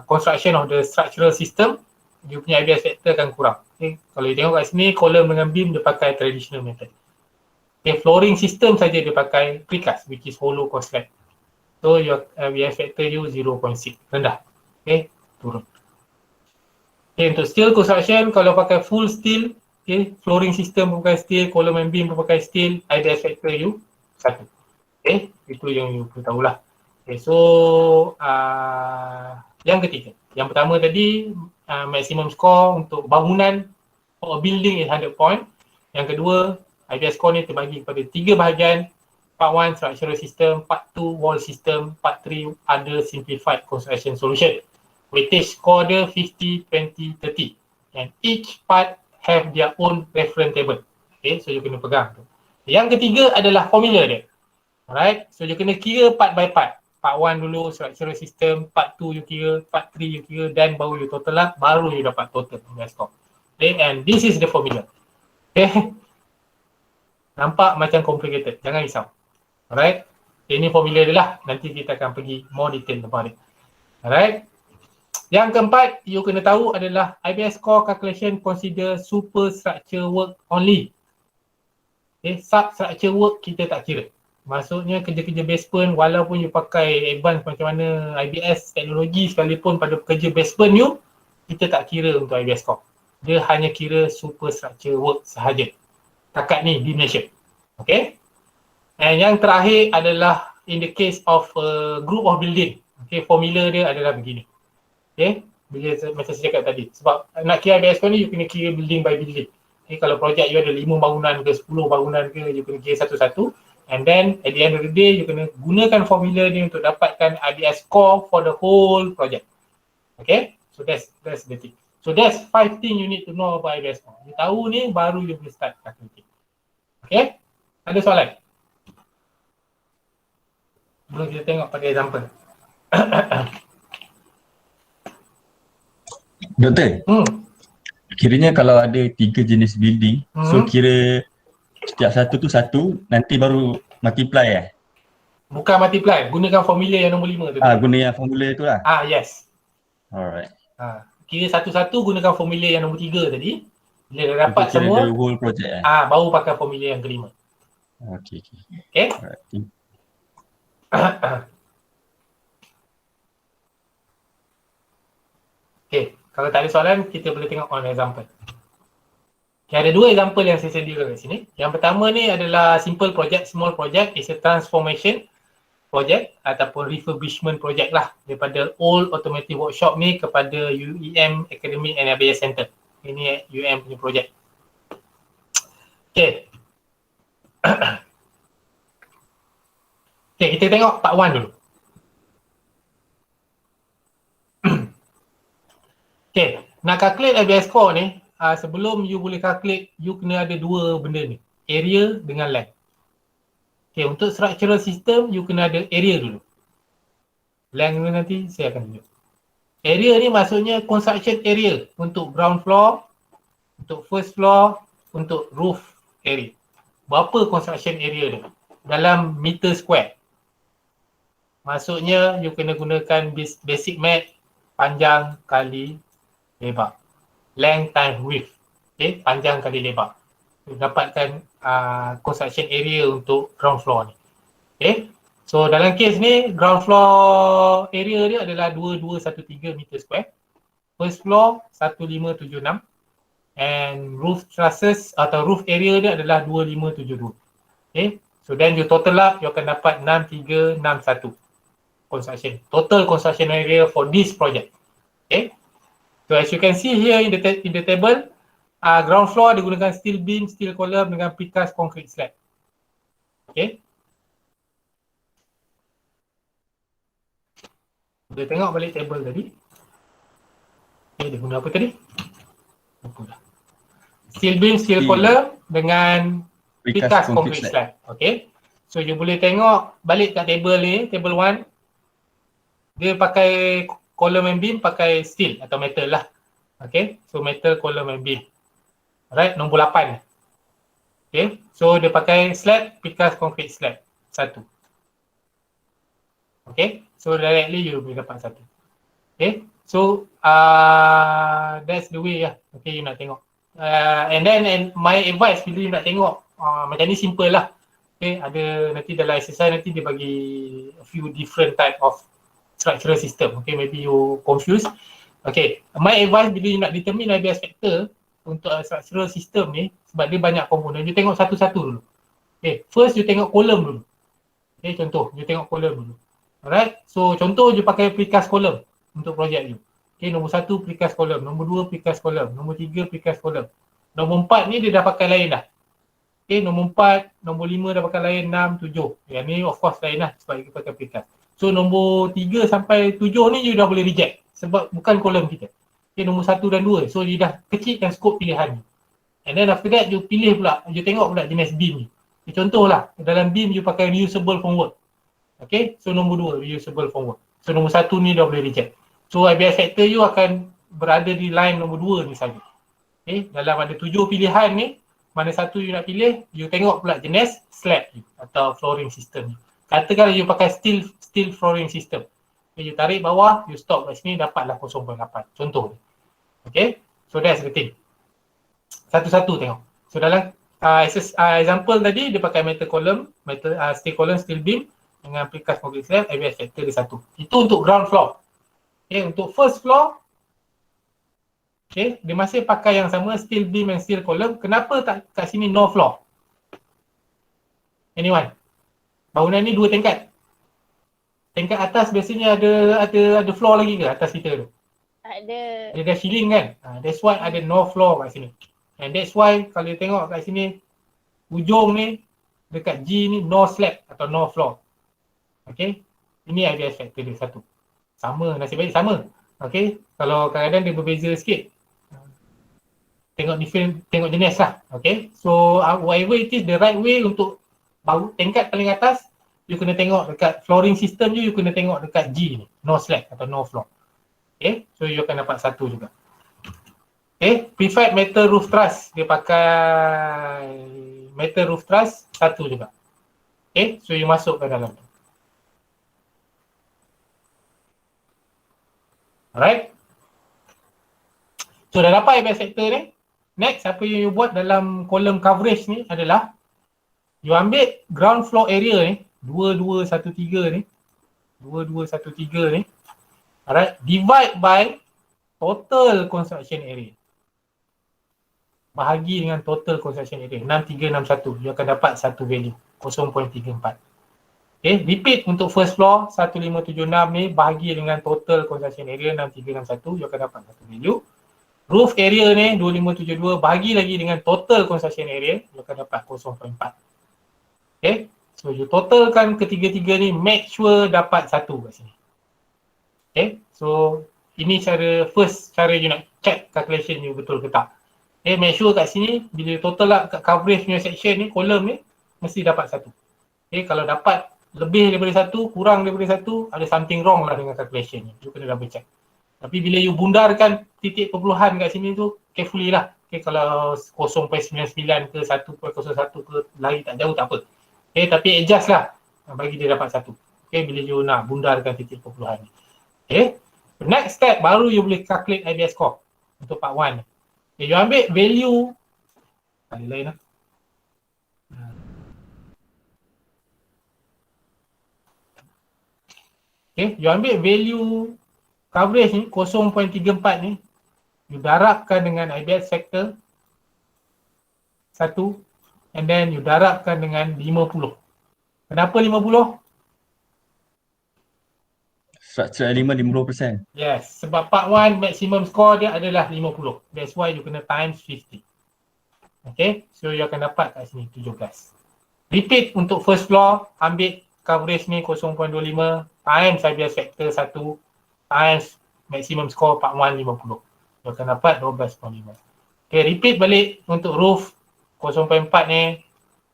construction of the structural system, you punya IBS factor akan kurang. Okay. Kalau you tengok kat sini, column dengan beam dia pakai traditional method. Okay, flooring system saja dia pakai precast which is hollow core slab. So your IBS factor you 0.6, rendah. Okay, turun. Okay, untuk steel construction, kalau pakai full steel, Okay, flooring system pun pakai steel, column and beam pun pakai steel, IBS factor you 1. Okay, itu yang you perlu tahulah. Okay, so yang ketiga. Yang pertama tadi maximum score untuk bangunan for a building is 100 point. Yang kedua, IBS score ni terbagi kepada 3 bahagian. Part 1 structural system, part 2 wall system, part 3 other simplified construction solution. Weightage score dia 50, 20, 30. And each part have their own reference table. Okay, so you kena pegang tu. Yang ketiga adalah formula dia. Alright, so you kena kira part by part. Part 1 dulu structural system, part 2 you kira, part 3 you kira, dan baru you total up, baru you dapat total IBS score. Okay, and this is the formula. Okay, nampak macam complicated, jangan risau. Alright, ini formula dia lah, nanti kita akan pergi more detail tentang dia. Alright, yang keempat you kena tahu adalah IBS score calculation consider superstructure work only. Okay, substructure work kita tak kira. Maksudnya kerja-kerja basement walaupun you pakai advance macam mana IBS teknologi sekalipun pada kerja basement you, kita tak kira untuk IBS score. Dia hanya kira superstructure work sahaja. Takat ni dimension. Okay. And yang terakhir adalah in the case of a group of building. Okay, formula dia adalah begini. Okay, bila macam saya cakap tadi. Sebab nak kira IBS score ni you kena kira building by building. Okay, kalau projek you ada 5 bangunan ke 10 bangunan ke, you kena kira satu-satu. And then at the end of the day, you kena gunakan formula ni untuk dapatkan IBS score for the whole project. Okay, so that's the thing. So that's 5 things you need to know about IBS score. You tahu ni, baru you boleh start calculating. Okay, ada soalan? Belum kita tengok pada example. Doktor, kiranya kalau ada 3 jenis building, so kira setiap satu tu satu, nanti baru multiply Bukan multiply, gunakan formula yang nombor 5 tu. Guna yang formula tu lah. Yes. Alright. Kira satu-satu gunakan formula yang nombor 3 tadi. Bila dah dapat Kira semua, the whole project baru pakai formula yang kelima. Okay. Okay? Alright. Okay, kalau tak ada soalan, kita boleh tengok on example. Okay, ada 2 example yang saya sediakan kat sini. Yang pertama ni adalah simple project, small project, is a transformation project ataupun refurbishment project lah daripada old automotive workshop ni kepada UEM Academic and IBS Center. Ini UEM punya project. Okay. Okay, kita tengok part 1 dulu. Okay, nak calculate IBS score ni, sebelum you boleh calculate, you kena ada 2 benda ni. Area dengan length. Okay, untuk structural system, you kena ada area dulu. Length ni nanti saya akan tunjuk. Area ni maksudnya construction area untuk ground floor, untuk first floor, untuk roof area. Berapa construction area dia? Dalam meter square. Maksudnya you kena gunakan basic math, panjang kali lebar. Length times width. Okay, panjang kali lebar. Dapatkan construction area untuk ground floor ni. Okay, so dalam case ni ground floor area dia adalah 2213 meter square. First floor 1576 and roof trusses atau roof area dia adalah 2572. Okay, so then you total up, you akan dapat 6361 construction. Total construction area for this project. Okay, so as you can see here in the table, ground floor digunakan steel beam, steel column dengan precast concrete slab. Okay. Boleh tengok balik table tadi. Okay, dia guna apa tadi? Lupa dah. Steel beam, steel column dengan precast concrete slab. Okay. So you boleh tengok balik kat table ni, table 1. Dia pakai column and beam, pakai steel atau metal lah. Okay. So metal, column and beam. Alright, nombor 8. Okay, so dia pakai slab, precast concrete slab. 1. Okay, so directly you boleh dapat 1. Okay, so that's the way lah. Okay, you nak tengok. And my advice bila you nak tengok, macam ni simple lah. Okay, ada nanti dalam exercise nanti dia bagi a few different type of structural system. Okay, maybe you confused. Okay, my advice bila you nak determine IBS factor, untuk structural system ni, sebab dia banyak komponen, you tengok satu-satu dulu. Okay, first you tengok column dulu. Okay, contoh, you tengok column dulu. Alright, so contoh you pakai precast column untuk projek you. Okay, nombor 1 precast column, nombor 2 precast column, nombor 3 precast column. Nombor 4 ni dia dah pakai lain dah. Okay, nombor 4, nombor 5 dah pakai lain, 6, 7. Yang ni of course lain lah sebab kita pakai precast. So nombor 3 sampai 7 ni you dah boleh reject sebab bukan kolom kita. Okay, nombor 1 dan 2. So you dah kecilkan skop pilihan ni. And then after that you pilih pula, you tengok pula jenis beam ni. Contohlah, dalam beam you pakai reusable formwork. Okay, so nombor 2 reusable formwork. So nombor 1 ni dah boleh reject. So IBS factor you akan berada di line nombor 2 ni saja. Okay, dalam ada 7 pilihan ni, mana satu you nak pilih, you tengok pula jenis slab you atau flooring system you. Katakan you pakai steel flooring system. Okay, you tarik bawah, you stop kat sini, dapatlah 0.8. Contoh ni. Okay, so that's the thing. Satu-satu tengok. So dalam example tadi, dia pakai metal column, steel column, steel beam dengan precast concrete slab, IBS factor dia 1. Itu untuk ground floor. Okay, untuk first floor, okay, dia masih pakai yang sama, steel beam and steel column. Kenapa tak kat sini no floor? Anyone? Bangunan ni 2 tingkat. Tingkat atas biasanya ada floor lagi ke atas kita tu? Ada. Dia dah ceiling kan? That's why ada no floor kat sini. And that's why kalau you tengok kat sini, ujung ni, dekat G ni no slab atau no floor. Okay? Ini IBS factor dia 1. Sama, nasib baik sama. Okay? Kalau kadang-kadang dia berbeza sikit. Tengok jenis lah. Okay? So, whatever it is, the right way untuk tingkat paling atas, you kena tengok dekat flooring system you kena tengok dekat G ni. No slab atau no floor. Okay? So, you akan dapat 1 juga. Okay? Preferred metal roof truss. Dia pakai metal roof truss 1 juga. Okay? So, you masuk ke dalam tu. Alright? So, dah dapat IBS factor ni. Next, apa yang you buat dalam kolom coverage ni adalah you ambil ground floor area ni, 2213 ni, 2213 ni, alright, divide by total construction area. Bahagi dengan total construction area, 6361, you akan dapat satu value, 0.34. Okay, repeat untuk first floor, 1576 ni, bahagi dengan total construction area, 6361, you akan dapat satu value. Roof area ni, 2572, bahagi lagi dengan total construction area, you akan dapat 0.4. Okay, so you totalkan ketiga-tiga ni, make sure dapat 1 kat sini. Okay, so ini first cara you nak check calculation you betul ke tak. Okay, make sure kat sini, bila total lah kat coverage punya section ni, kolom ni, mesti dapat 1. Okay, kalau dapat lebih daripada 1, kurang daripada 1, ada something wrong lah dengan calculation ni. You kena double check. Tapi bila you bundarkan titik perpuluhan kat sini tu, carefully lah. Okay, kalau 0.99 ke 1.01 ke, lari tak jauh tak apa. Okay, tapi adjust lah bagi dia dapat 1. Okay, bila you nak bundarkan titik perpuluhan ni. Okay, next step baru you boleh calculate IBS score untuk part 1 ni. Okay, you ambil value, lain lah. Okay, you ambil value coverage ni, 0.34 ni, you darabkan dengan IBS factor 1, and then you darabkan dengan 50. Kenapa 50? Structural element 50%. Yes, sebab part 1 maximum score dia adalah 50. That's why you kena times 50. Okay, so you akan dapat kat sini 17. Repeat untuk first floor, ambil coverage ni 0.25 times IBS factor 1 times maximum score part 1 50. You akan dapat 12.5. Okay, repeat balik untuk roof 0.4 ni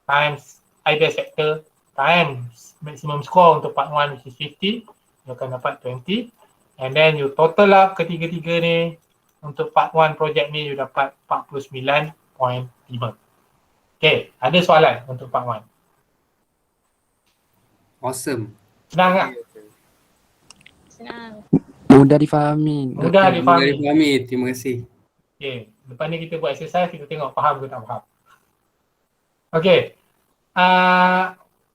times IBS factor times maximum score untuk part 1 which is 50. You akan dapat 20. And then you total up ketiga-tiga ni untuk part 1 project ni you dapat 49.5. Okay, ada soalan untuk part 1? Awesome. Senang tak? Senang. Mudah difahami. Mudah difahami. Difahami. Terima kasih. Okay, lepas ni kita buat exercise, kita tengok faham ke tak faham. Okay,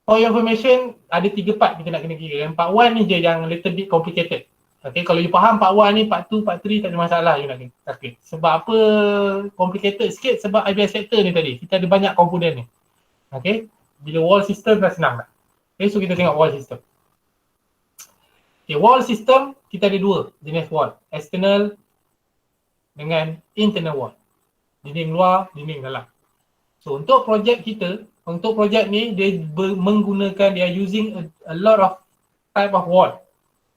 for your information, ada 3 part kita nak kena kira. Yang part 1 ni je yang little bit complicated. Okay, kalau you faham part 1 ni, part 2, part 3 tak ada masalah you nak calculate. Sebab apa complicated sikit? Sebab IBS vector ni tadi, kita ada banyak komponen ni. Okay, bila wall system dah senang dah. Okay, so kita tengok wall system. Okay, wall system kita ada dua jenis wall. External dengan internal wall. Dinding luar, dinding dalam. So untuk projek kita, untuk projek ni dia menggunakan, dia using a lot of type of wall.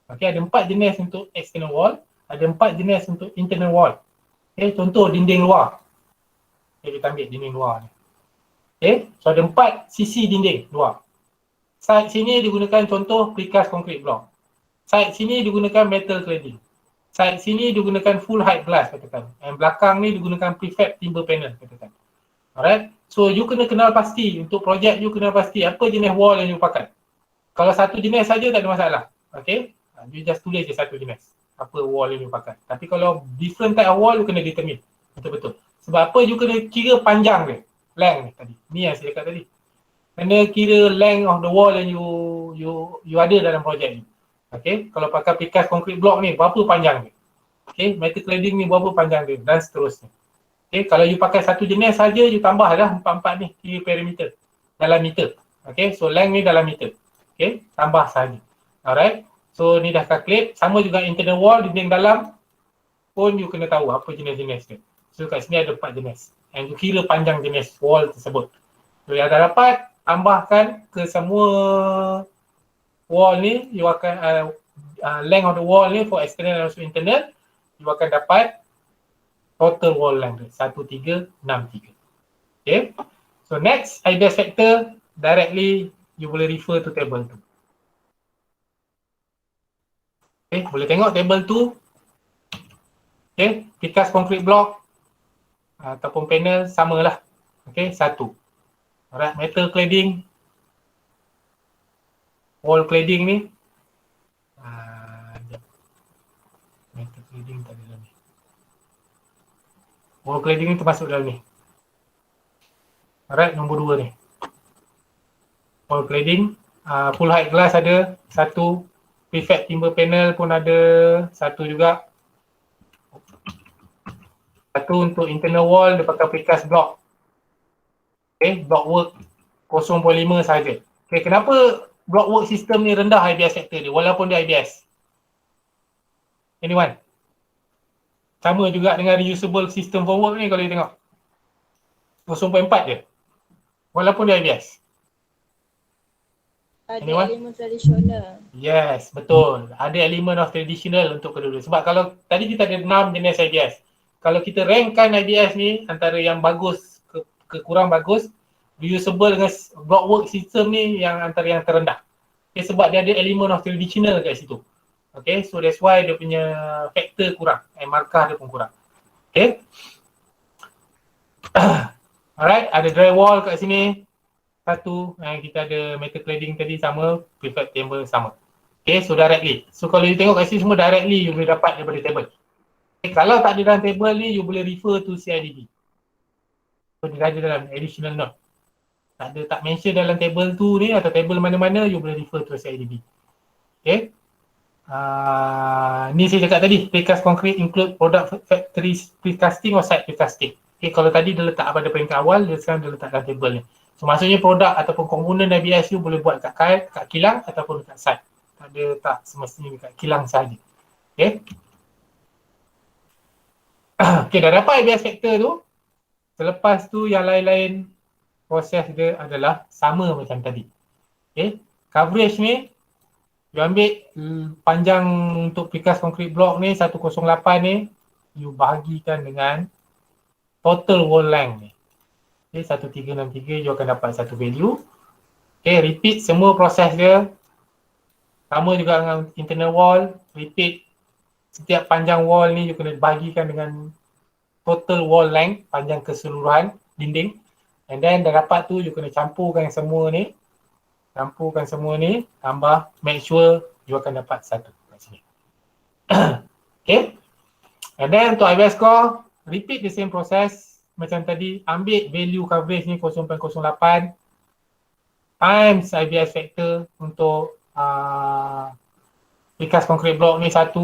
Okay, ada 4 jenis untuk external wall, ada 4 jenis untuk internal wall. Okay, contoh dinding luar. Okay, kita ambil dinding luar ni. Okay, so ada 4 sisi dinding luar. Side sini digunakan contoh precast concrete block. Side sini digunakan metal cladding. Side sini digunakan full height glass katakan. And belakang ni digunakan prefab timber panel katakan. Alright, so you kena kenal pasti untuk projek, you kenal pasti apa jenis wall yang you pakai. Kalau satu jenis saja tak ada masalah. Okay, you just tulis je satu jenis apa wall yang you pakai. Tapi kalau different type of wall, you kena determine betul-betul. Sebab apa, you kena kira panjang dia, length ni tadi. Ni yang saya cakap tadi. Kena kira length of the wall yang you ada dalam projek ni. Okay, kalau pakai precast concrete block ni, berapa panjang dia? Okay, metal cladding ni berapa panjang dia, dan seterusnya. Okay, kalau you pakai satu jenis saja, you tambah lah 4-4 ni, kira perimeter dalam meter. Okay, so length ni dalam meter. Okay, tambah saja. Alright, so ni dah calculate. Sama juga internal wall, dinding dalam pun you kena tahu apa jenis-jenis dia. So kat sini ada 4 jenis. And you kira panjang jenis wall tersebut. So yang dah dapat, tambahkan ke semua wall ni, you akan length of the wall ni for external and also internal, you akan dapat total wall length dia, 1363. Okay, so next IBS factor, directly you boleh refer to table 2. Okay, boleh tengok table 2. Okay, precast concrete block ataupun panel samalah. Okay, 1. Alright, metal cladding, wall cladding ni, metal cladding tak ada dalam ni. Wall cladding ni termasuk dalam ni. Alright, nombor 2 ni. Wall cladding, full height glass ada 1, prefab timber panel pun ada 1 juga. 1 untuk internal wall, dia pakai precast block. Okay, block work 0.5 saja. Okay, kenapa block work system ni rendah IBS factor dia walaupun dia IBS? Anyone? Sama juga dengan reusable system formwork ni kalau you tengok. 0.4 je. Walaupun dia IBS. Ada Anyone? elemen tradisional. Yes, betul. Ada elemen of traditional untuk kedua-dua. Sebab kalau tadi kita ada 6 jenis IBS. Kalau kita rankkan IBS ni antara yang bagus ke kurang bagus, reusable dengan block work system ni yang antara yang terendah. Okay, sebab dia ada elemen of traditional kat situ. Okay, so that's why dia punya factor kurang. Markah dia pun kurang. Okay. Alright, ada drywall kat sini. 1, kita ada metal cladding tadi sama, prefab timber sama. Okay, so directly. So kalau you tengok kat sini semua directly you boleh dapat daripada table. Okay, kalau tak ada dalam table ni, you boleh refer to CIDB. So dia ada dalam additional note. Tak mention dalam table tu ni atau table mana-mana, you boleh refer to CIDB. Okay. Ni saya cakap tadi, precast concrete include product factory precasting or site precasting. Okay, kalau tadi dia letak pada peringkat awal, dia sekarang dia letak dalam table ni. So maksudnya produk ataupun komponen IBS you boleh buat kat kilang ataupun kat site. Tak semestinya dekat kilang sahaja. Okay. Okay, dah dapat IBS factor tu. Selepas tu yang lain-lain proses dia adalah sama macam tadi. Okay. Coverage ni, you ambil panjang untuk precast concrete block ni 108 ni, you bahagikan dengan total wall length ni. Okay, 1363 you akan dapat satu value. Okay, repeat semua proses dia. Sama juga dengan internal wall, repeat setiap panjang wall ni you kena bahagikan dengan total wall length, panjang keseluruhan dinding. And then dah dapat tu you kena campurkan semua ni. Campurkan semua ni, tambah, make sure you akan dapat satu kat sini. Okay. And then untuk IBS score, repeat the same process. Macam tadi, ambil value coverage ni 0.08 times IBS factor untuk precast concrete block ni 1.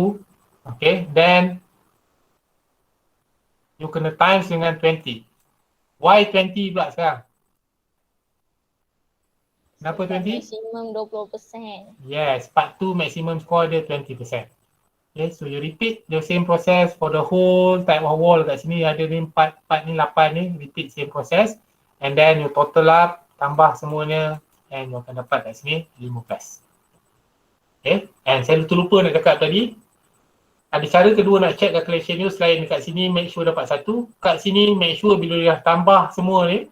Okay, then you kena times dengan 20. Why 20 pula sekarang? Kenapa 20? Maksimum 20%. Yes, part 2 maximum score dia 20%. Okay, so you repeat the same process for the whole type of wall. Kat sini ada ni 4 ni 8 ni, repeat same process. And then you total up, tambah semuanya, and you akan dapat kat sini 15. Okay, and saya terlupa nak cakap tadi, ada cara kedua nak check calculation you selain dekat sini make sure dapat 1. Kat sini make sure bila dah tambah semua ni,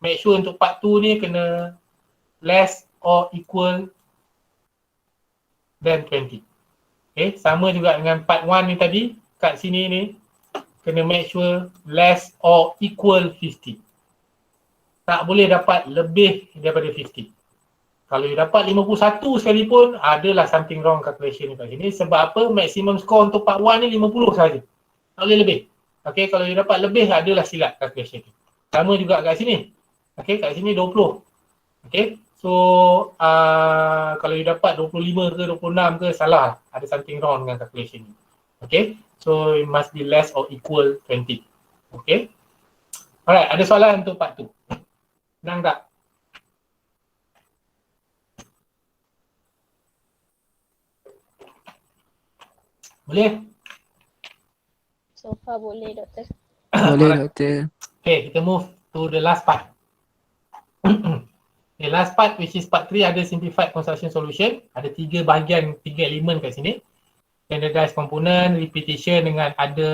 make sure untuk part 2 ni kena less or equal than 20. Okay, sama juga dengan part 1 ni tadi, kat sini ni kena make sure less or equal 50. Tak boleh dapat lebih daripada 50. Kalau you dapat 51 sekalipun, adalah something wrong calculation ni kat sini. Sebab apa? Maximum score untuk part 1 ni 50 saja. Tak boleh lebih. Okay, kalau you dapat lebih, adalah silap calculation ni. Sama juga kat sini. Okay, kat sini 20. Okay, so kalau you dapat 25 ke 26 ke, salah. Ada something wrong dengan calculation ni. Okay, so it must be less or equal 20. Okay. Alright, ada soalan untuk part 2? Senang tak? Boleh? So far boleh doktor. Boleh doktor. Okay, kita move to the last part. Okay, last part which is part 3 ada simplified construction solution. Ada 3 bahagian, 3 elemen kat sini. Standardized component, repetition dengan ada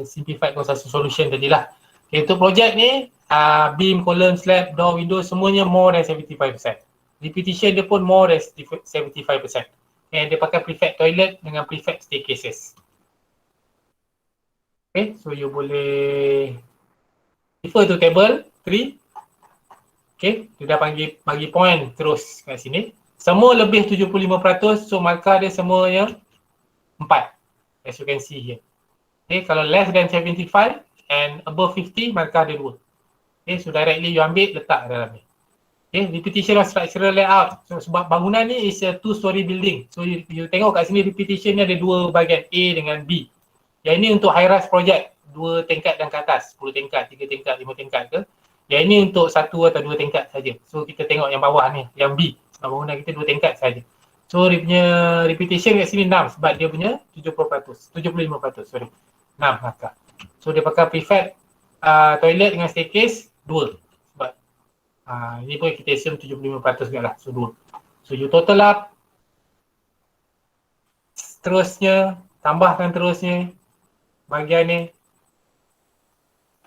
simplified construction solution tadilah. Okay, untuk projek ni, beam, column, slab, door, window semuanya more than 75%. Repetition dia pun more than 75%. And dia pakai prefab toilet dengan prefab staircases. Okay, so you boleh refer to table 3. Okay, dia dah bagi point terus kat sini. Semua lebih 75%, so markah dia semuanya 4. As you can see here. Okay, kalau less than 75 and above 50, markah dia 2. Okay, so directly you ambil, letak dalam ni. Okay, repetition of structural layout. So, sebab bangunan ni is a 2-story building. So, you tengok kat sini repetition ni ada 2 bahagian, A dengan B. Yang ini untuk high rise project, 2 tingkat dan ke atas, 10 tingkat, 3 tingkat, 5 tingkat ke. Yang ini untuk 1 atau 2 tingkat saja. So, kita tengok yang bawah ni, yang B. Sebab bangunan kita 2 tingkat saja. So, dia punya repetition kat sini 6 sebab dia punya 75%, sorry. 6 markah. So, dia pakai prefab toilet dengan staircase 2. Ini pun kita assume 75% juga lah. So 2. So you total up. Terusnya, tambahkan terusnya bahagian ni.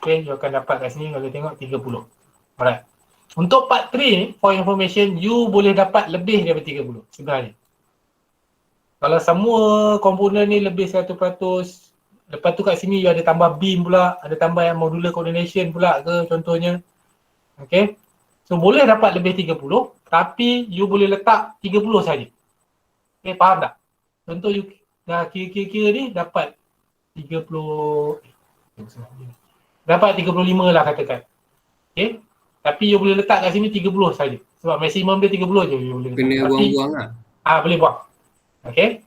Okay, you akan dapat kat sini kalau tengok 30. Alright. Untuk part 3 ni, for information, you boleh dapat lebih daripada 30 sebenarnya. Kalau semua komponen ni lebih 100%, lepas tu kat sini you ada tambah beam pula, ada tambah yang modular coordination pula ke contohnya. Okay. So boleh dapat lebih 30, tapi you boleh letak 30 saja. Okay, faham tak? Contoh you dah kira-kira ni dapat 30, dapat 35 lah katakan. Okay, tapi you boleh letak kat sini 30 saja. Sebab maksimum dia 30 je you boleh letak. Kena buang-buang lah. Boleh buang. Okay.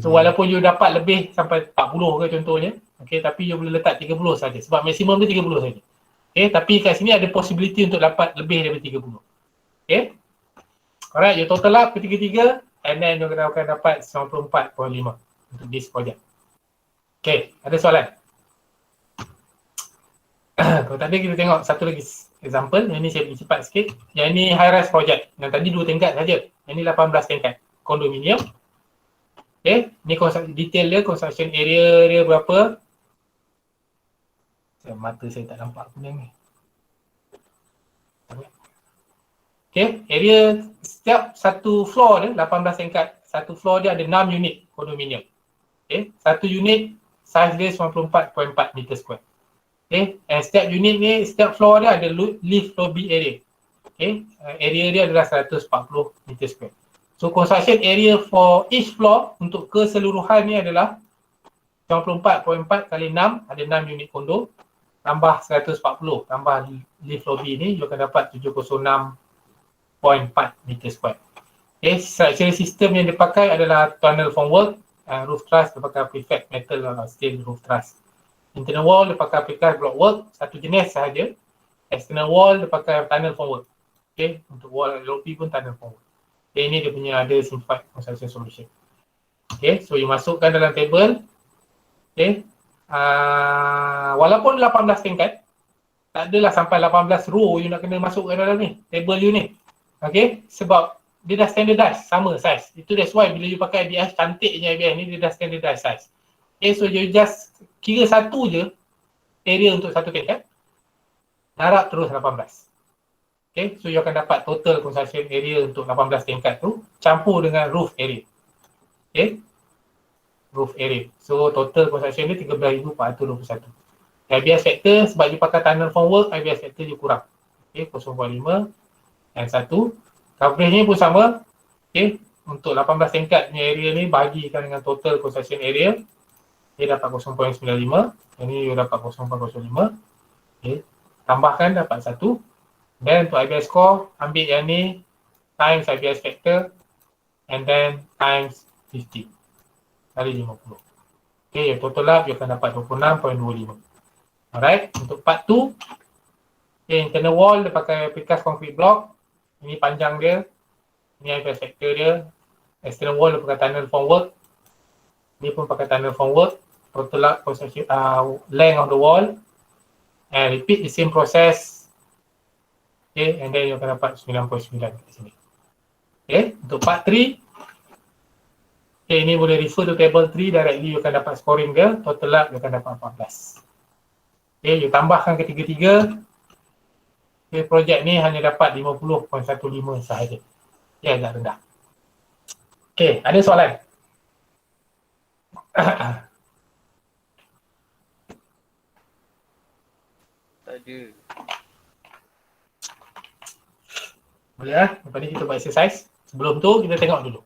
So walaupun you dapat lebih sampai 40 ke contohnya, okay, tapi you boleh letak 30 saja. Sebab maksimum dia 30 saja. Okay, tapi kat sini ada possibility untuk dapat lebih daripada 30. Okay. Alright, you total up ketiga-tiga and then you akan dapat 94.5 untuk this project. Okay, ada soalan? Kalau tadi kita tengok satu lagi example, yang ni saya pergi cepat sikit. Yang ni high rise project. Yang tadi 2 tingkat saja. Yang ni 18 tingkat. Kondominium. Okay, ni detail dia, construction area dia berapa. Mata saya tak nampak kuning ni. Okay, area setiap satu floor dia 18 tingkat. Satu floor dia ada 6 unit kondominium. Okay, satu unit size dia 94.4 meter square. Okay, and setiap unit ni, setiap floor dia ada lift lobby area. Okay, area dia adalah 140 meter square. So construction area for each floor untuk keseluruhan ni adalah 94.4 kali 6, ada 6 unit kondo. Tambah 140, tambah lift lobby ni, you akan dapat 706.4 meter square. Okay, structural system yang dipakai adalah tunnel formwork, roof truss dia pakai prefab metal steel roof truss. Internal wall dia pakai precast block work, satu jenis sahaja. External wall dia pakai tunnel formwork. Okay, untuk wall LOP pun tunnel formwork. Okay, ini dia punya ada simplified construction solution. Okay, so you masukkan dalam table. Okay, walaupun 18 tingkat, tak adalah sampai 18 row you nak kena masukkan dalam ni, table you ni. Okay, sebab dia dah standardized, sama size. Itu that's why bila you pakai IBS, cantiknya IBS ni, dia dah standardized size. Okay, so you just kira satu je area untuk satu tingkat, darab terus 18. Okay, so you akan dapat total construction area untuk 18 tingkat tu, campur dengan roof area. Okay, roof area. So total construction dia 13,421. IBS factor, sebab you pakai tunnel formwork, IBS factor you kurang. Okay, 0.5 dan 1. Coverage ni pun sama. Okay, untuk 18 tingkat punya area ni bahagikan dengan total construction area, dia dapat 0.95. Yang ni dia dapat 0.05. Okay, tambahkan dapat 1. Dan untuk IBS score, ambil yang ni times IBS factor and then times 50 kali 50. Okay, yang total up you akan dapat 26.25. Alright, untuk part 2, okay, internal wall dia pakai precast concrete block. Ini panjang dia, ini IBS factor dia. External wall dia pakai tunnel formwork. Ni pun pakai tunnel formwork. Total up length of the wall. And repeat the same process. Okay, and then you akan dapat 9.9 kat sini. Okay, untuk part 3. Okay, ini boleh refer to table 3 directly, you akan dapat scoring dia. Total up you akan dapat 14. Okay, you tambahkan ketiga-tiga. Okay, projek ni hanya dapat 50.15 sahaja. Ya, agak rendah. Okay, ada soalan? Tak ada. Boleh lah, lepas ni kita buat exercise. Sebelum tu, kita tengok dulu.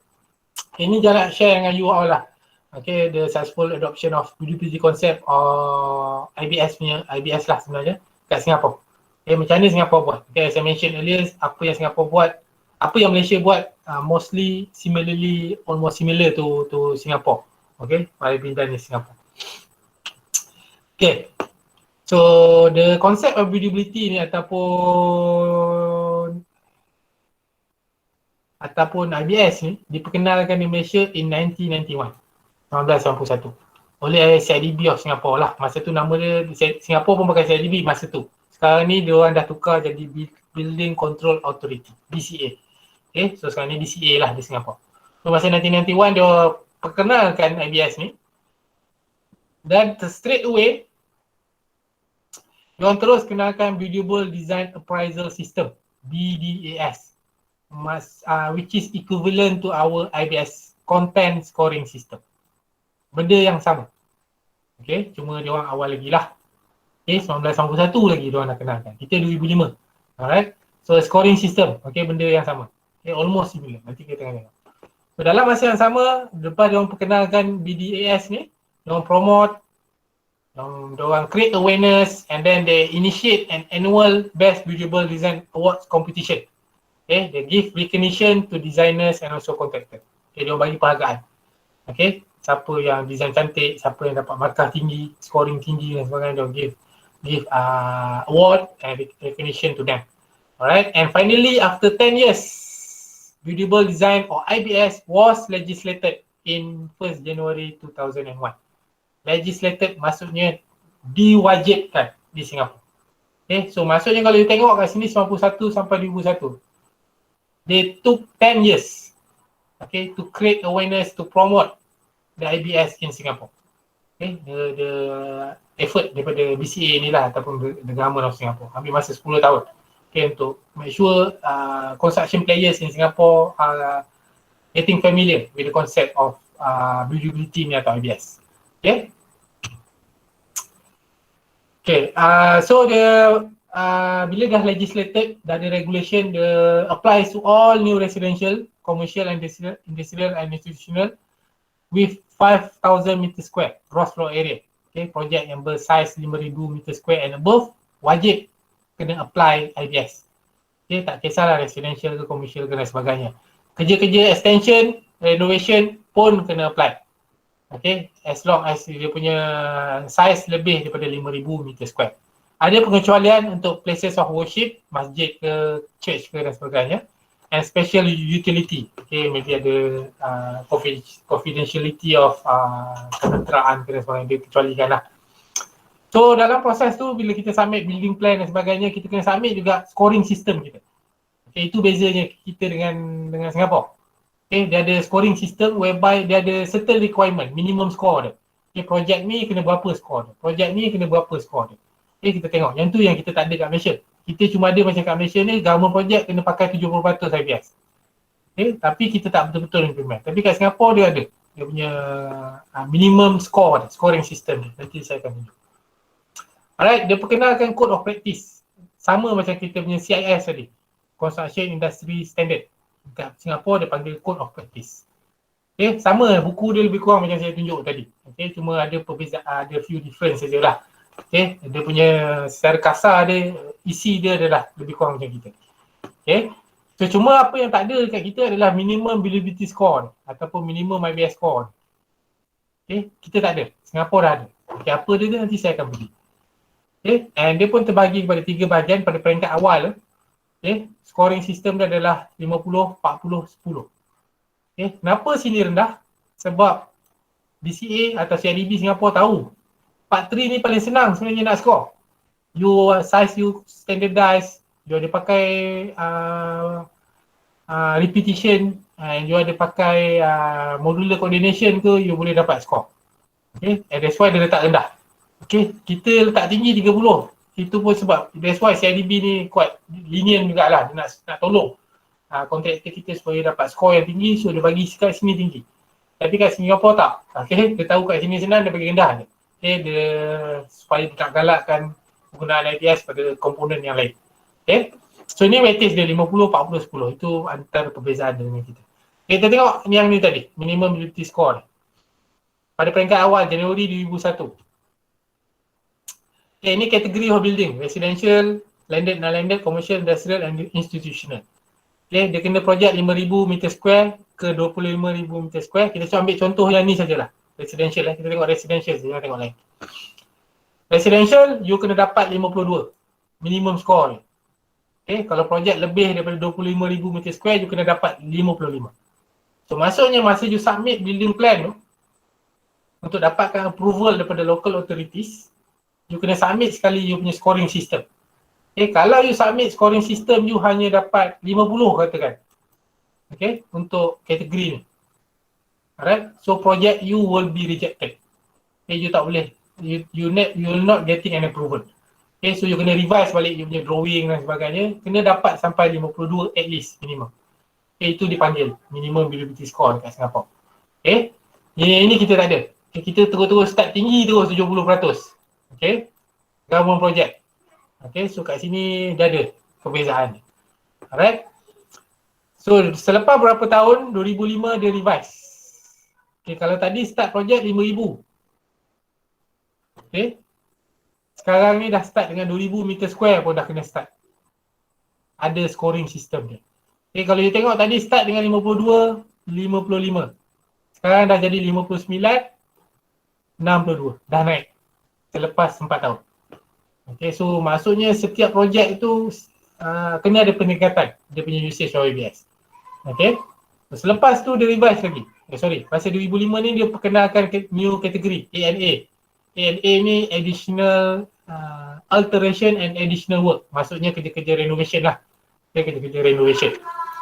Ini jalan share dengan you all lah. Okay, the successful adoption of BDPG concept or IBS punya, IBS lah sebenarnya kat Singapore. Okay, macam mana Singapore buat? Okay, as I mentioned earlier, apa yang Singapore buat, apa yang Malaysia buat, mostly similarly, almost similar to Singapore. Okay, pada bidang di Singapore. Okay, so the concept of buildability ni ataupun IBS ni diperkenalkan di Malaysia in 1991, 1991 oleh CIDB of Singapore lah. Masa tu nama dia, Singapore pun pakai CIDB masa tu. Sekarang ni dia orang dah tukar jadi Building Control Authority, BCA. Okay, so sekarang ni BCA lah di Singapore. So masa 1991 dia perkenalkan IBS ni. Dan straight away dia orang terus kenalkan Buildable Design Appraisal System, BDAS. Which is equivalent to our IBS Content Scoring System. Benda yang sama. Okay, cuma dia orang awal lagi lah. Okay, 1991 lagi dia orang nak kenalkan. Kita 2005. Alright. So scoring system. Okay, benda yang sama. Okay, almost similar. Nanti kita tengok. So dalam masa yang sama, lepas dia orang perkenalkan BDAS ni, dia orang promote, dia orang create awareness and then they initiate an annual Best Buildable Design Awards competition. Okay, they give recognition to designers and also contractors. Okay, dia orang bagi penghargaan. Okay, siapa yang design cantik, siapa yang dapat markah tinggi, scoring tinggi dan sebagainya, dia orang give award and recognition to them. Alright, and finally after 10 years, Buildable Design or IBS was legislated in 1st January 2001. Legislated maksudnya diwajibkan di Singapura. Okay, so maksudnya kalau you tengok kat sini 91 sampai 2001, they took 10 years, okay, to create awareness, to promote the IBS in Singapore. Okay, the effort daripada BCA ni lah ataupun the government of Singapore ambil masa 10 tahun. Okay, untuk make sure construction players in Singapore are getting familiar with the concept of buildability ni atau IBS. Okay. Okay, so bila dah legislated, dah ada regulation, applies to all new residential, commercial and industrial and institutional with 5,000 meter square gross floor area. Okay, projek yang bersaiz 5,000 meter square and above wajib kena apply IBS. Okay, tak kisahlah residential ke commercial ke dan sebagainya. kerja-kerja extension, renovation pun kena apply. Okay, as long as dia punya size lebih daripada 5,000 meter square. Ada pengecualian untuk places of worship, masjid ke, church ke dan sebagainya. And special utility. Okay, maybe ada confidentiality of ketenteraan ke dan sebagainya, dia kecualikan lah. So dalam proses tu bila kita submit building plan dan sebagainya, kita kena submit juga scoring system kita. Okay, itu bezanya kita dengan Singapore. Okay, dia ada scoring system whereby dia ada certain requirement, minimum score dia. Okay, projek ni kena berapa skor dia, projek ni kena berapa skor dia. Okay, kita tengok, yang tu yang kita tak ada kat Malaysia. Kita cuma ada macam kat Malaysia ni, government project kena pakai 70% IBS. Okay, tapi kita tak betul-betul implement. Tapi kat Singapore dia ada, dia punya minimum score dia, scoring system dia. Nanti saya akan tunjuk. Alright, dia perkenalkan code of practice. Sama macam kita punya CIS tadi, Construction Industry Standard. Kat Singapore dia panggil code of practice. Okay, sama buku dia lebih kurang macam saya tunjuk tadi. Okay, cuma ada perbezaan, ada few difference sajalah. Okay, dia punya secara kasar dia, isi dia adalah lebih kurang macam kita. Okay, so cuma apa yang tak ada dekat kita adalah minimum believability score ataupun minimum IBS score. Okay, kita tak ada, Singapura dah ada. Okay, apa dia nanti saya akan beri. Okay, and dia pun terbagi kepada 3 bahagian pada peringkat awal. Okay, scoring system dia adalah 50, 40, 10. Okay, kenapa sini rendah? Sebab DCA atau CIDB Singapura tahu part 3 ni paling senang sebenarnya nak score. You size you standardize, you ada pakai repetition, and you ada pakai modular coordination ke, you boleh dapat score. Okay, and that's why dia letak rendah. Okay, kita letak tinggi 30. Itu pun sebab that's why CIDB ni kuat lenient jugalah, dia nak tolong kontraktor kita supaya dapat skor yang tinggi, so dia bagi kat sini tinggi. Tapi kat Singapura tak. Okay, dia tahu kat sini senang, dia bagi rendah je. Okay, dia supaya dia tak galakkan penggunaan IPS pada komponen yang lain. Okay, so ini weightage dia 50, 40, 10. Itu antara perbezaan dengan kita. Okay, kita tengok yang ni tadi, minimum ability score. Pada peringkat awal, Januari 2001. Okay, ini kategori of building, residential, landed, non-landed, commercial, industrial and institutional. Okay, dia kena projek 5,000 meter square ke 25,000 meter square. Kita cuba ambil contoh yang ni sajalah. Residential lah, kita tengok residential je, jangan tengok lain. Residential, you kena dapat 52 minimum score ni. Okay, kalau projek lebih daripada 25,000 meter square, you kena dapat 55. So maksudnya masa you submit building plan tu, untuk dapatkan approval daripada local authorities, you kena submit sekali you punya scoring system. Okay, kalau you submit scoring system, you hanya dapat 50 katakan. Okay, untuk kategori ni. Alright, so project you will be rejected. Okay, you tak boleh, you not getting an approval. Okay, so you kena revise balik you punya drawing dan sebagainya, kena dapat sampai 52 at least minimum. Okay, itu dipanggil minimum believability score dekat Singapore. Okay, ini kita tak ada. Okay, kita terus start tinggi terus 70%. Okay, government project. Okay, so kat sini dia ada perbezaan. Alright, so selepas berapa tahun, 2005 dia revise. Okay, kalau tadi start projek 5,000. Okay, sekarang ni dah start dengan 2,000 meter square pun dah kena start. Ada scoring system dia. Okay, kalau you tengok tadi start dengan 52, 55. Sekarang dah jadi 59, 62. Dah naik selepas 4 tahun. Okay, so maksudnya setiap projek itu kena ada peningkatan dia punya usage of ABS. Okay, so, selepas tu dia revise lagi. Masa 2005 ni dia perkenalkan new kategori ANA. ANA ni additional alteration and additional work. Maksudnya kerja-kerja renovation lah. Okay, kerja-kerja renovation.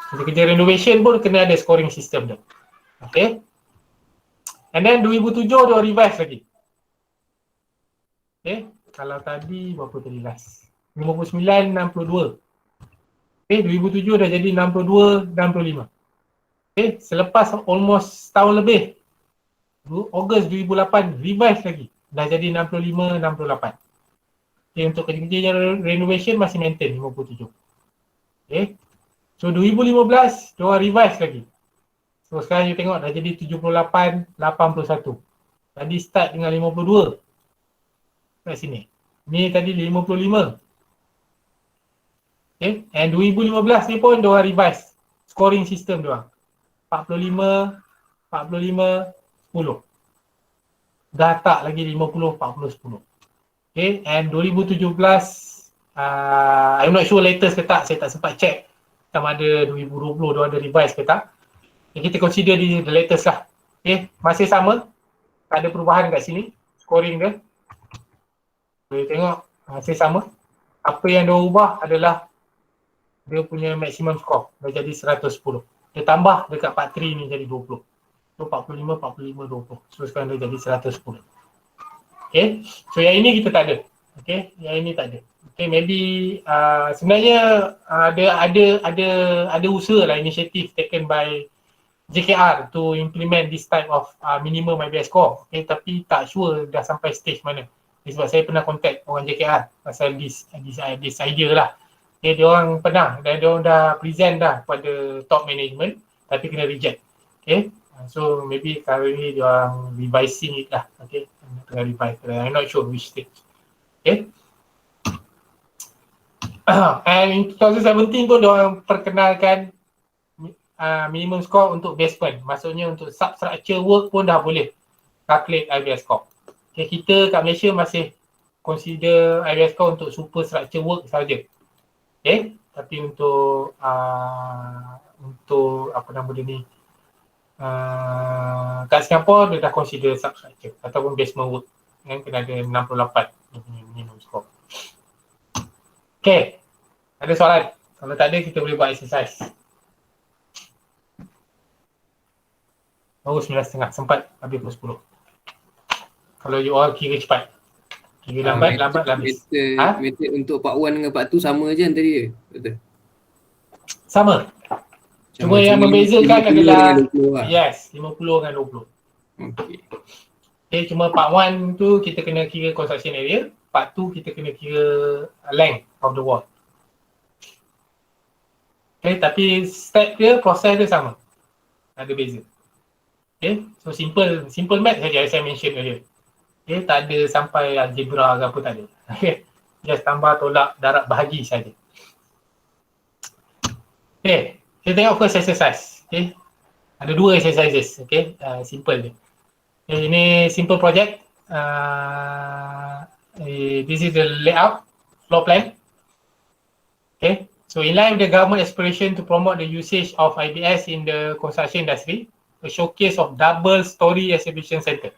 Kerja-kerja renovation pun kena ada scoring system tu. Okay. And then 2007 dia revise lagi. Okay, kalau tadi berapa tadi last? 59, 62. Okay, 2007 dah jadi 62, 65. Okay, selepas almost tahun lebih, Ogos 2008 revise lagi, dah jadi 65, 68. Okay, untuk kerja-kerja renovation masih maintain 57. Okay, so 2015 dia revise lagi. So sekarang you tengok dah jadi 78, 81. Tadi start dengan 52 kat sini. Ni tadi 55. Okay, and 2015 ni pun dia revise scoring system dia. 45, 45, 10. Dah tak lagi 50, 40, 10. Okay, and 2017, I'm not sure latest ke tak, saya tak sempat check sama ada 2020 dia ada revise ke tak. Kita consider di the latest lah. Okay, masih sama, tak ada perubahan kat sini, scoring dia. Boleh tengok, masih sama. Apa yang dia ubah adalah dia punya maximum score, dah jadi 110. Dia tambah dekat part 3 ni jadi 20. So 45, 45, 20. So sekarang dia jadi 110. Okay, so yang ini kita tak ada. Okay, yang ini tak ada. Okay, maybe sebenarnya ada usaha lah, initiative taken by JKR to implement this type of minimum IBS score. Okay, tapi tak sure dah sampai stage mana. Sebab saya pernah contact orang JKR pasal this idea lah. Okay, dia orang pernah dan dia orang dah present dah pada top management tapi kena reject. Okay, so maybe currently dia orang revising it lah. Okay, tengah revise. I'm not sure which stage. Okay. And in 2017 pun dia orang perkenalkan minimum score untuk basement. Maksudnya untuk substructure work pun dah boleh calculate IBS score. Okay, kita kat Malaysia masih consider IBS score untuk superstructure work saja. Okay, tapi untuk apa nama dia ni, kat Singapura dia dah consider substructure ataupun basement work yang kena ada 68 minimum score. Okay, ada soalan? Kalau tak ada kita boleh buat exercise. Baru 9.30, sempat habis pukul 10. Kalau you all kira cepat. Kira lambat habis. Method untuk part 1 dengan part 2 sama je tadi. Betul? Sama. Cuma yang membezakan 50 adalah dengan 20 lah. yes, 50 dengan 20. Okay. Okay, cuma part 1 tu kita kena kira construction area, part 2 kita kena kira length of the wall. Okay, tapi step dia, proses dia sama. Ada beza. Okay, so simple math saja yang saya mention earlier. Okay, tak ada sampai algebra ke apa, tak ada. Okay, just tambah tolak darab bahagi saja. Okay, kita tengok first exercise. Okay, ada 2 exercises. Okay, simple je. Okay, ini simple project. This is the layout, floor plan. Okay, so in line with the government aspiration to promote the usage of IBS in the construction industry, a showcase of double story exhibition center.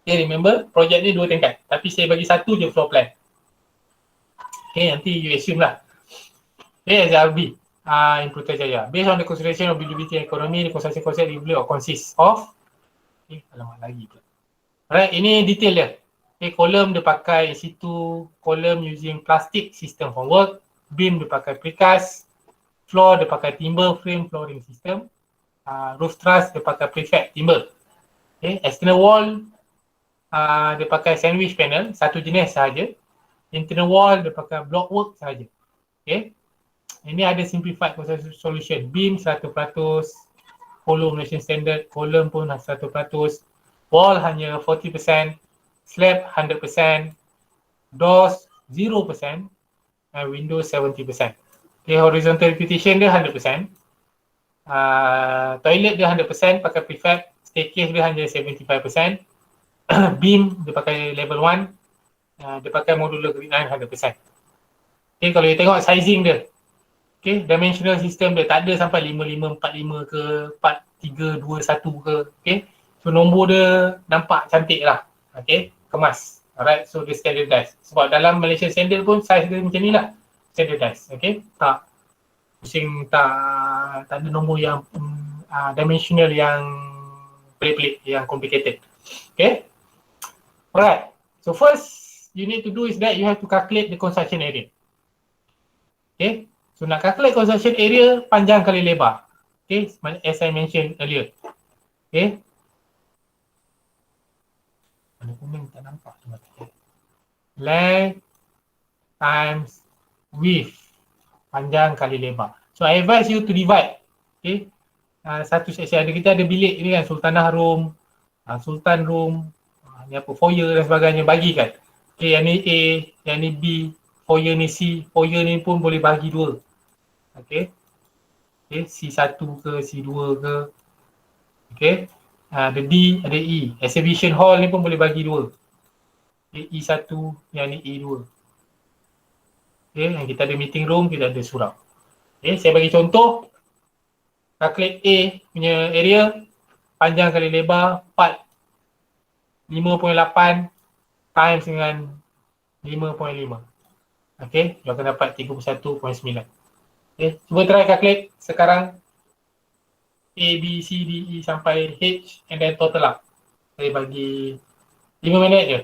Okay, remember projek ni 2 tingkat, tapi saya bagi 1 je floor plan. Okay, nanti you assume lah. Okay, SRB in Putrajaya. Based on the consideration of buildability and economy, the construction concept will consist of alamak lagi pula. Alright, ini detail dia. Okay, kolom dia pakai situ, kolom using plastic system formwork, beam dia pakai precast, floor dia pakai timber frame flooring system, roof truss dia pakai prefab timber. Okay, external wall dia pakai sandwich panel, satu jenis sahaja. Internal wall dia pakai block work sahaja. Okay, ini ada simplified solution. Beam 100%, kolom Malaysian standard, kolom pun 100%, wall hanya 40%, slab 100%, doors 0%, and windows 70%. Okay, horizontal repetition dia 100%. Toilet dia 100% pakai prefab, staircase dia hanya 75%. Beam dia pakai level 1, dia pakai modular grid line 100%. Okay, kalau you tengok sizing dia, okay, dimensional system dia tak ada sampai 5545 ke 4321 ke, okay. So nombor dia nampak cantik lah, okay, kemas. Alright, so dia standardized. Sebab dalam Malaysia standard pun size dia macam ni lah, standardized, okay. Tak pusing, tak ada nombor yang dimensional yang pelik-pelik, yang complicated, okay. Alright, so first you need to do is that you have to calculate the construction area. Okay, so nak calculate construction area panjang kali lebar. Okay, as I mentioned earlier. Okay. Mana kuning tak nampak. Length times width, panjang kali lebar. So I advise you to divide. Okay, satu section ada, kita ada bilik ni kan, Sultanah room, Sultan room, ni apa, foyer dan sebagainya, bagikan. Okay, yang ni A, yang ni B, foyer ni C, foyer ni pun boleh bagi 2. Okay, okay, C1 ke, C2 ke, Okay. Ada D, ada E. Exhibition hall ni pun boleh bagi 2. E1, yang ni E2. Okay, yang kita ada meeting room, kita ada surau. Okay, saya bagi contoh. Calculate A punya area, panjang kali lebar, 5.8 times dengan 5.5. Okay, you akan dapat 31.9. Okay, cuba try calculate sekarang A, B, C, D, E sampai H and then total up. Saya bagi 5 minit je.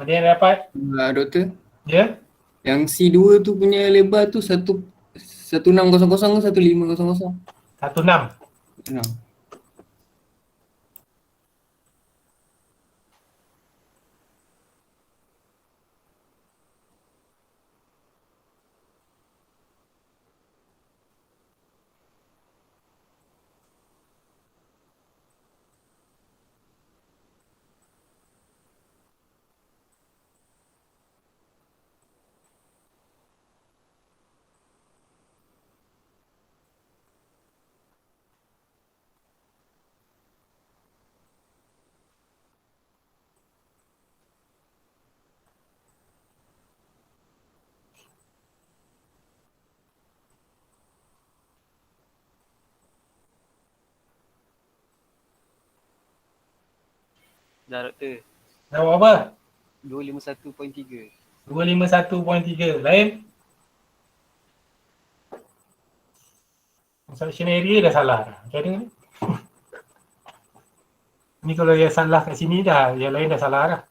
Ada yang dapat? Doktor, Ya? yang C2 tu punya lebar tu 1600 ke 1500? 16. Senang. Dah doktor. Jawab apa? 251.3. 251.3. Lain? Construction area dah salah dah. Macam mana ni? Ni kalau yang salah kat sini dah, yang lain dah salah dah.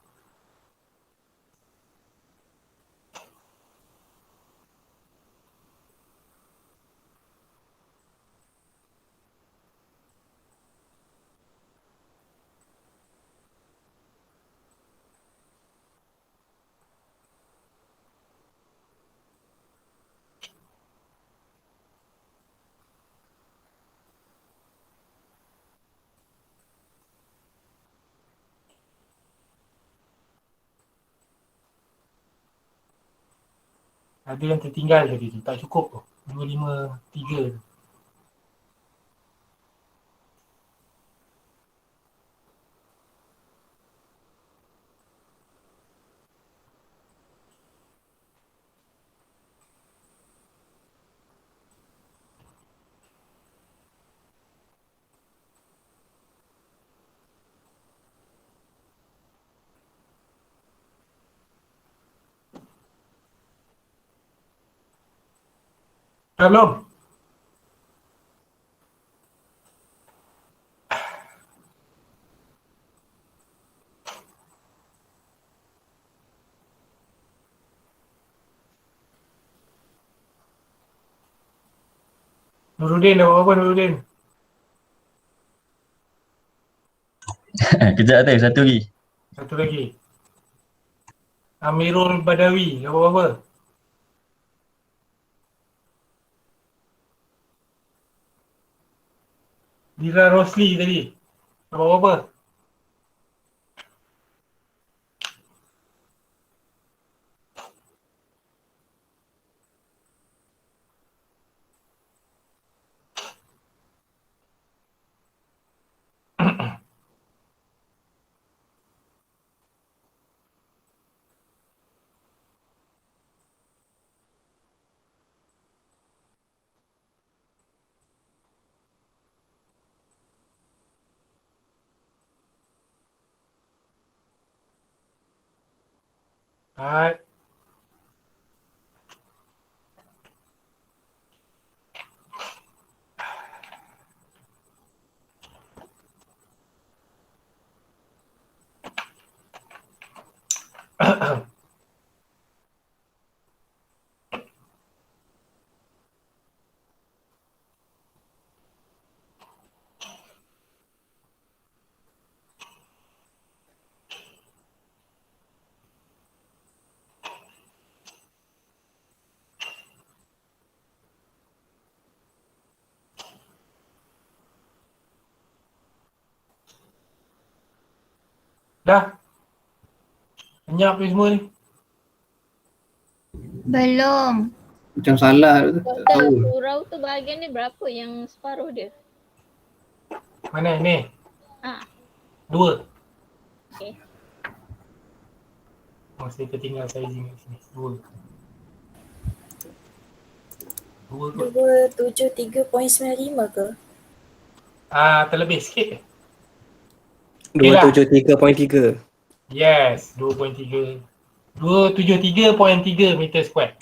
Ada yang tertinggal tadi tu, tak cukup tu. 253 tu. Dah belum? Nurudin dah buat apa Nurudin? Kejap tu, satu lagi. Satu lagi. Amirul Badawi dah buat apa? Dira Rosli tadi. Dah buat apa? Alright. Dah. Senyap ni semua ni. Belum. Macam salah tu. Tak Doktor, tahu. surau tu bahagian dia berapa yang separuh dia? Mana ni? Ah, 2. okey. Masih tertinggal sizing kat sini. 2. 2 kot. 273.95 ke? Terlebih sikit. Okey lah. 273.3. Yes, 2.3. 273.3 meter square.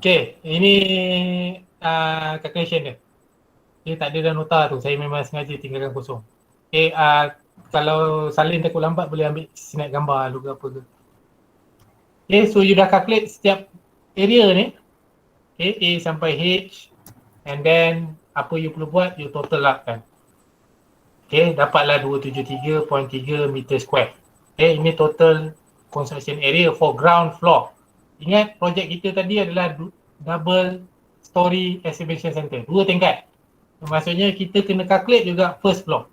Okay, ini calculation dia. Dia tak ada dalam nota tu, saya memang sengaja tinggalkan kosong. Okay, kalau salin takut lambat boleh ambil snap gambar dulu ke apa ke. Okay, so you dah calculate setiap area ni. Okay, A sampai H. And then apa you perlu buat, you total up kan. Okay, dapatlah 273.3 meter square. Okay, ini total construction area for ground floor. Ingat projek kita tadi adalah double story exhibition center. 2 tingkat. Maksudnya kita kena calculate juga first floor.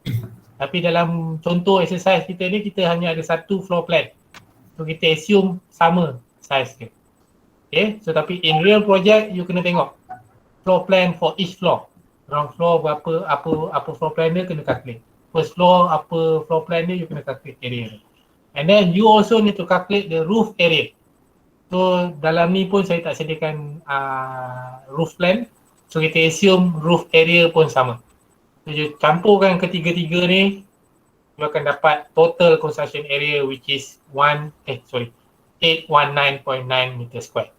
Tapi dalam contoh exercise kita ni, kita hanya ada satu floor plan. So kita assume sama size dia. Okay, so tapi in real project, you kena tengok floor plan for each floor. Ground floor berapa, apa floor plan dia kena calculate. First floor, apa floor plan dia, you kena calculate area dia. And then you also need to calculate the roof area. So dalam ni pun saya tak sediakan roof plan. So kita assume roof area pun sama. So you campurkan ketiga-tiga ni, you akan dapat total construction area which is 819.9 meter square.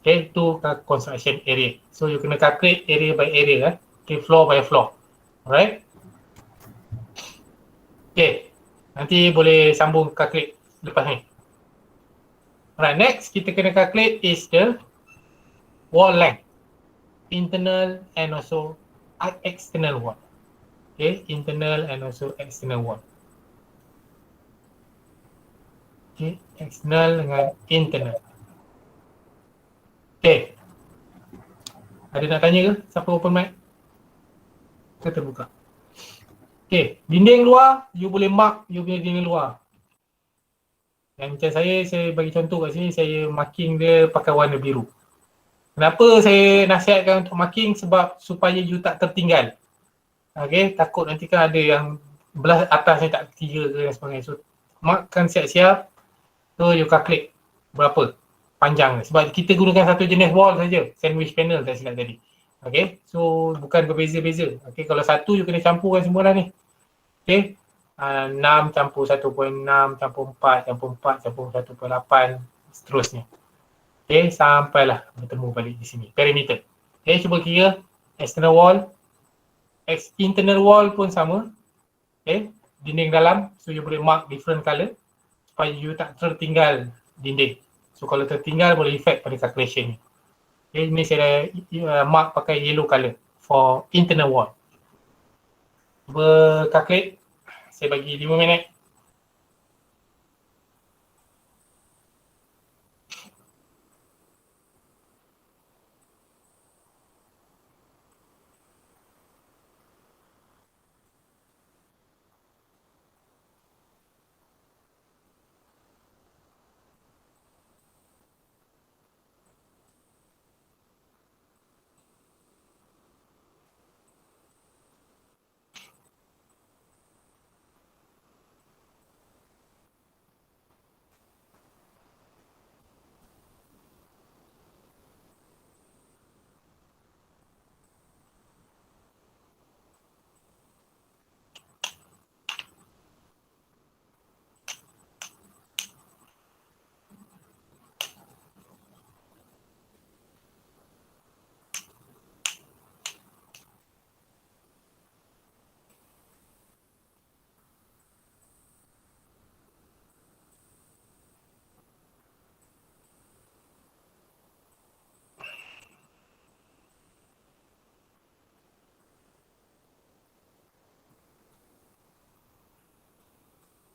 Okay, itu construction area. So you kena calculate area by area, okay, floor by floor. Alright. Okay, nanti boleh sambung calculate lepas ni. Alright, next kita kena calculate is the wall length, internal and also external wall. Okay, internal and also external wall. Okay, external dengan internal. Okay. Ada nak tanya ke? Siapa open mic? Kita terbuka. Okay, dinding luar, you boleh mark you punya dinding luar. Yang macam saya bagi contoh kat sini, saya marking dia pakai warna biru. Kenapa saya nasihatkan untuk marking? Sebab supaya you tak tertinggal. Okay, takut nanti kan ada yang belah atas ni tak kira ke dan sebagainya. So, markkan siap-siap. So, you calculate berapa panjang. Sebab kita gunakan satu jenis wall saja, sandwich panel tak silap tadi. Okay, so bukan berbeza-beza. Okay, kalau satu you kena campurkan semua dah ni. Okay, 6 campur 1.6 campur 4 campur 4 campur 1.8 seterusnya. Okay, sampailah bertemu balik di sini. Perimeter. Okay, cuba kira external wall, internal wall pun sama. Okay, dinding dalam, so you boleh mark different colour supaya you tak tertinggal dinding. So kalau tertinggal boleh effect pada calculation ni. Okay, ini saya mark pakai yellow color for internal wall. Cuba calculate. Saya bagi 5 minit.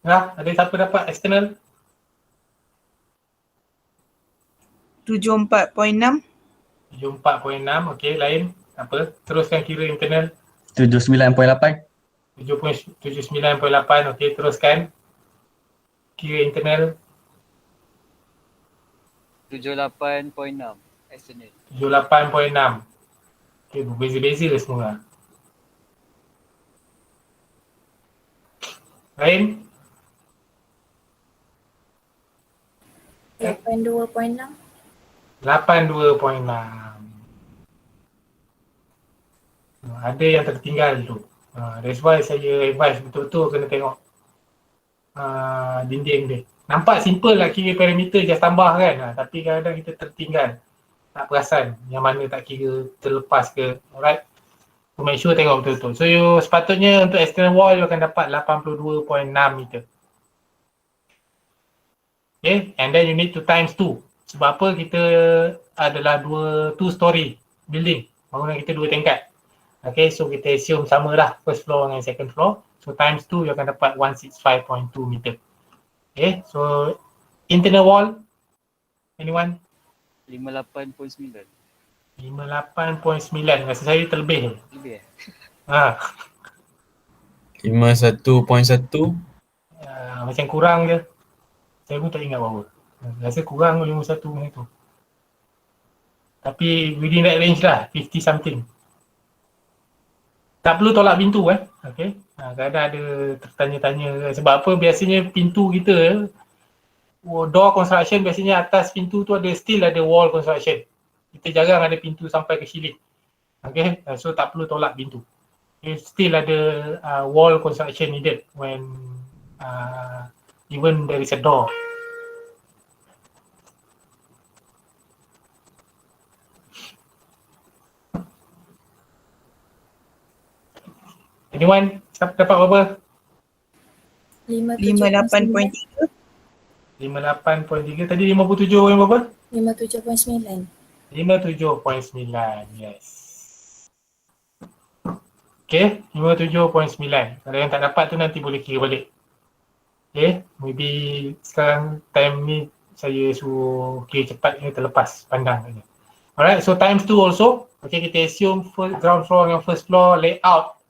Ada siapa dapat external? 74.6. 74.6, okey, lain apa? Teruskan kira internal. 79.8. 79.8, okey, teruskan kira internal. 78.6 external. 78.6. Okey, berbeza-beza semua. Lain? 82.6. 82.6. Ada yang tertinggal tu. That's why saya advise betul-betul kena tengok dinding dia. Nampak simple lah kira parameter just tambah kan. Tapi kadang-kadang kita tertinggal. Tak perasan yang mana tak kira terlepas ke. Alright. So make sure tengok betul-betul. So sepatutnya untuk external wall you akan dapat 82.6 meter. Okay, and then you need to times 2. Sebab apa? Kita adalah two story building. Bangunan kita 2 tingkat. Okay, so kita assume sama lah first floor dengan second floor. So times 2 you akan dapat 165.2 meter. Okay, so internal wall, anyone? 58.9. 58.9. Rasa saya terlebih. Lebih Ha. 51.1. Macam kurang je. Saya pun tak ingat berapa. Rasa kurang 51 macam tu. Tapi within that range lah, 50 something. Tak perlu tolak pintu Okay. Kadang ada tertanya-tanya sebab apa biasanya pintu kita door construction biasanya atas pintu tu still ada wall construction. Kita jarang ada pintu sampai ke ceiling. Okay. So tak perlu tolak pintu. Okay. Still ada wall construction needed when even there is a door. Anyone dapat berapa? 58.3. 58.3. Tadi 57 yang berapa? 57.9. 57.9. Yes. Okay, 57.9. Kalau yang tak dapat tu nanti boleh kira balik. Okay, maybe sekarang time ni saya suruh kira cepat ni terlepas pandang. Alright, so times 2 also. Okay, kita assume ground floor dengan first floor layout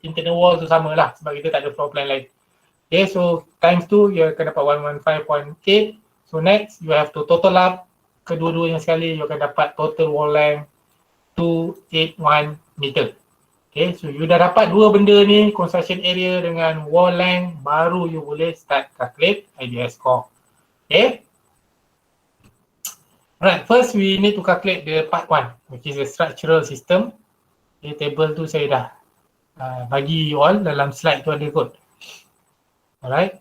internal wall tu sama lah sebab kita tak ada floor plan lain. Okay, so times 2 you akan dapat 115.8. So next you have to total up kedua-duanya sekali, you akan dapat total wall length 281 meter. Okay, so you dah dapat dua benda ni, construction area dengan wall length, baru you boleh start calculate IBS score. Okay. Alright, first we need to calculate the part 1 which is the structural system. Okay, table tu saya dah bagi you all dalam slide tu ada kot. Alright,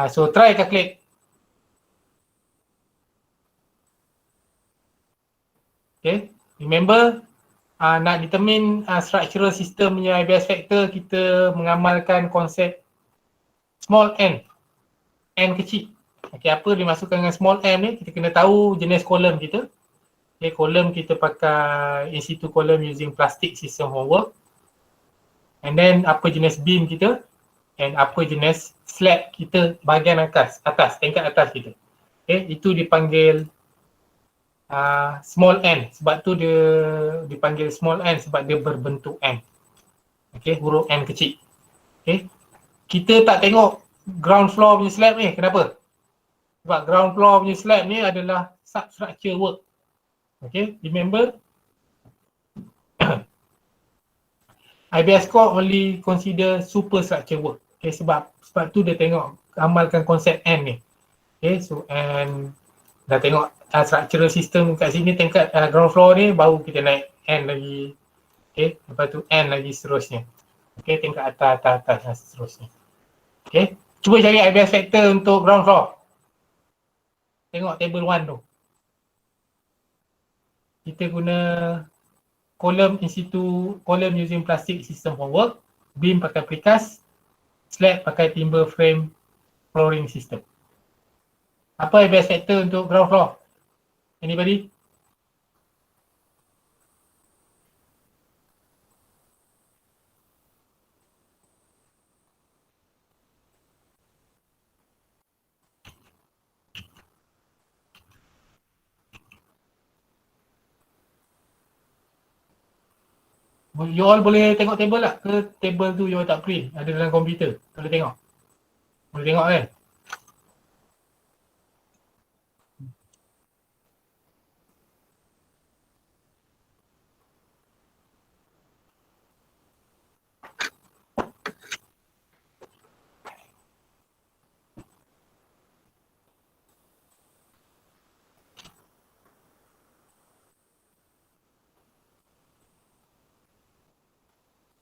so try calculate. Okay, remember nak determine structural system punya IBS factor, kita mengamalkan konsep small n kecil. Okay, apa dimasukkan dengan small n ni, kita kena tahu jenis kolom kita. Okay, column kita pakai in situ column using plastic system homework. And then apa jenis beam kita and apa jenis slab kita bahagian atas, tingkat atas kita. Okay, itu dipanggil small n, sebab tu dia dipanggil small n sebab dia berbentuk n. Okay, huruf n kecil. Okay, kita tak tengok ground floor punya slab ni, kenapa? Sebab ground floor punya slab ni adalah substructure work. Okay, remember? IBS Core only consider superstructure work. Okay, sebab tu dia tengok amalkan konsep N ni. Okay, so and dah tengok structural system kat sini tingkat ground floor ni, baru kita naik N lagi. Okay, lepas tu N lagi seterusnya. Okay, tingkat atas dan seterusnya. Okay, cuba cari IBS factor untuk ground floor. Tengok table 1 tu. Kita guna column in situ, column using plastic system homework, beam pakai precast, slab pakai timber frame flooring system. Apa IBS factor untuk ground floor? Anybody? You all boleh tengok table tak? Ke table tu you all tak print? Ada dalam komputer? Boleh tengok? Boleh tengok kan?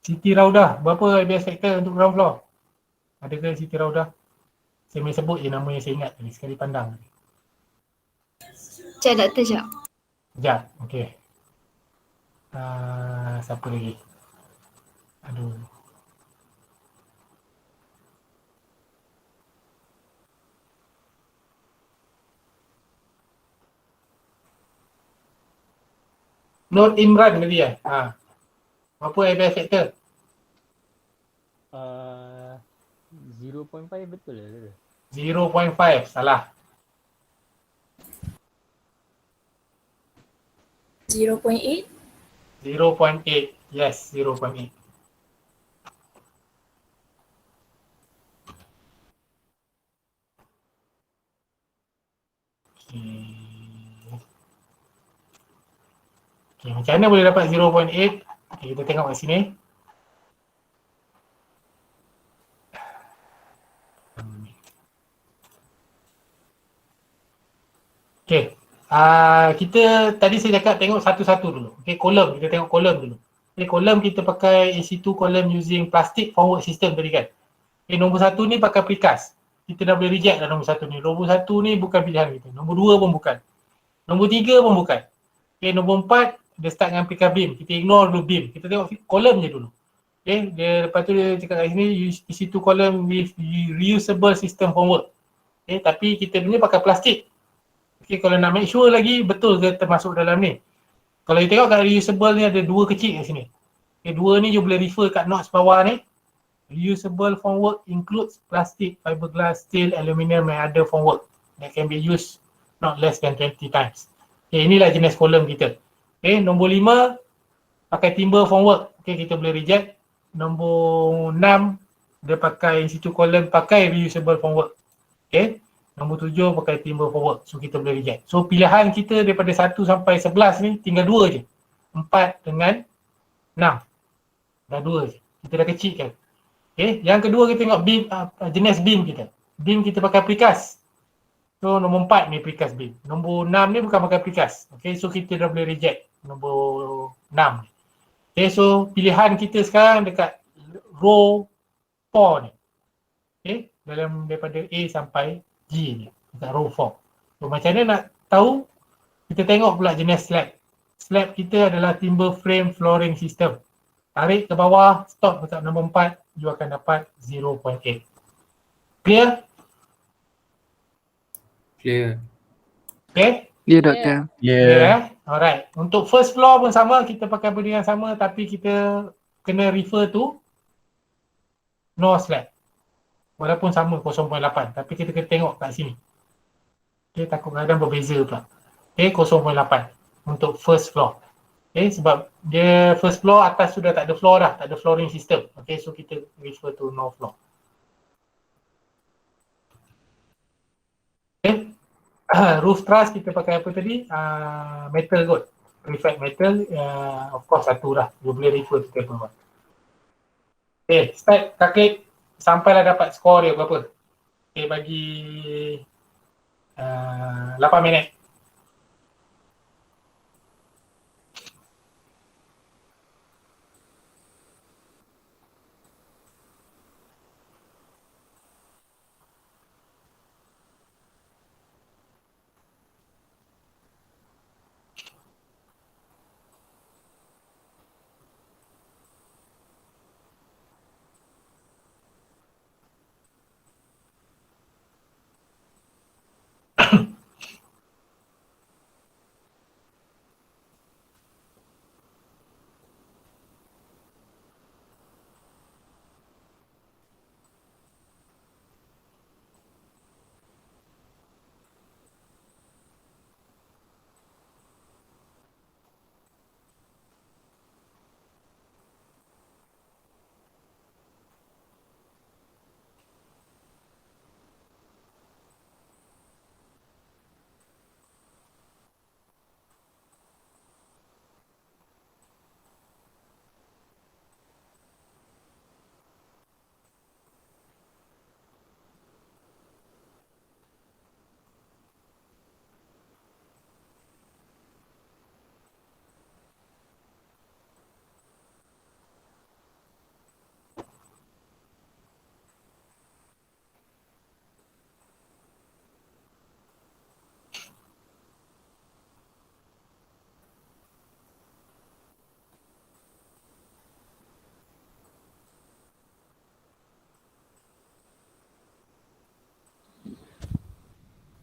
Siti Raudah, berapa IBS factor untuk ground floor? Ada ke Siti Raudah? Saya boleh sebut je nama yang saya ingat tadi, sekali pandang. Sekejap doktor, sekejap. Sekejap, okey. Siapa lagi? Aduh. Nur Imran tadi ya? Berapa IBS factor? 0.5 betul lah. 0.5, salah. 0.8. 0.8, yes, 0.8. Okay, macam mana boleh dapat 0.8? Okay, kita tengok kat sini. Okay, kita tadi saya cakap tengok satu-satu dulu. Okay, kolom, kita tengok kolom dulu. Okay, kolom kita pakai AC2 kolom using plastic forward system tadi kan. Okay, nombor 1 ni pakai precast. Kita dah boleh reject dah nombor 1 ni. Nombor 1 ni bukan pilihan kita. Nombor 2 pun bukan. Nombor 3 pun bukan. Okay, nombor 4 dia start dengan precast beam. Kita ignore dulu beam. Kita tengok kolom je dulu. Okay, lepas tu dia cakap kat sini AC2 kolom with reusable system homework. Okay, tapi kita punya pakai plastik. Okay, kalau nak make sure lagi betul ke termasuk dalam ni. Kalau you tengok kat reusable ni ada 2 kecil kat sini. Okay, 2 ni you boleh refer kat notes bawah ni. Reusable formwork includes plastic, fiberglass, steel, aluminium and other formwork that can be used not less than 20 times. Okay, inilah jenis kolom kita. Okay, nombor 5 pakai timber formwork. Okay, kita boleh reject. Nombor 6 dia pakai situ kolom pakai reusable formwork. Okay. Nombor 7 pakai timber forward. So kita boleh reject. So pilihan kita daripada 1 sampai 11 ni tinggal 2 je. 4 dengan 6. Dah 2 je. Kita dah kecil kan. Okay. Yang kedua kita tengok beam, jenis beam kita. Beam kita pakai precast. So nombor 4 ni precast beam. Nombor 6 ni bukan pakai precast. Okay. So kita dah boleh reject nombor 6 ni. Okay. So pilihan kita sekarang dekat row 4 ni. Okay. Dalam daripada A sampai G ni, dekat row 4. So macam mana nak tahu? Kita tengok pula jenis slab. Slab kita adalah timber frame flooring system. Tarik ke bawah, stop dekat nombor 4, you akan dapat 0.8. Clear? Clear. Okay, Ya doktor. Ya. Alright. Untuk first floor pun sama, kita pakai benda yang sama tapi kita kena refer to no slab. Walaupun sama 0.8 tapi kita kena tengok kat sini. Okay, takut kadang berbeza pula. Okay, 0.8 untuk first floor. Okay, sebab dia first floor atas sudah tak ada floor dah, tak ada flooring system. Okay, so kita refer to no floor. Okay. Roof truss kita pakai apa tadi? Metal kot. Preferred metal, of course satu lah. You boleh refer to table 1. Okay, start kakek sampailah dapat skor dia berapa. Okay, bagi 8 minit.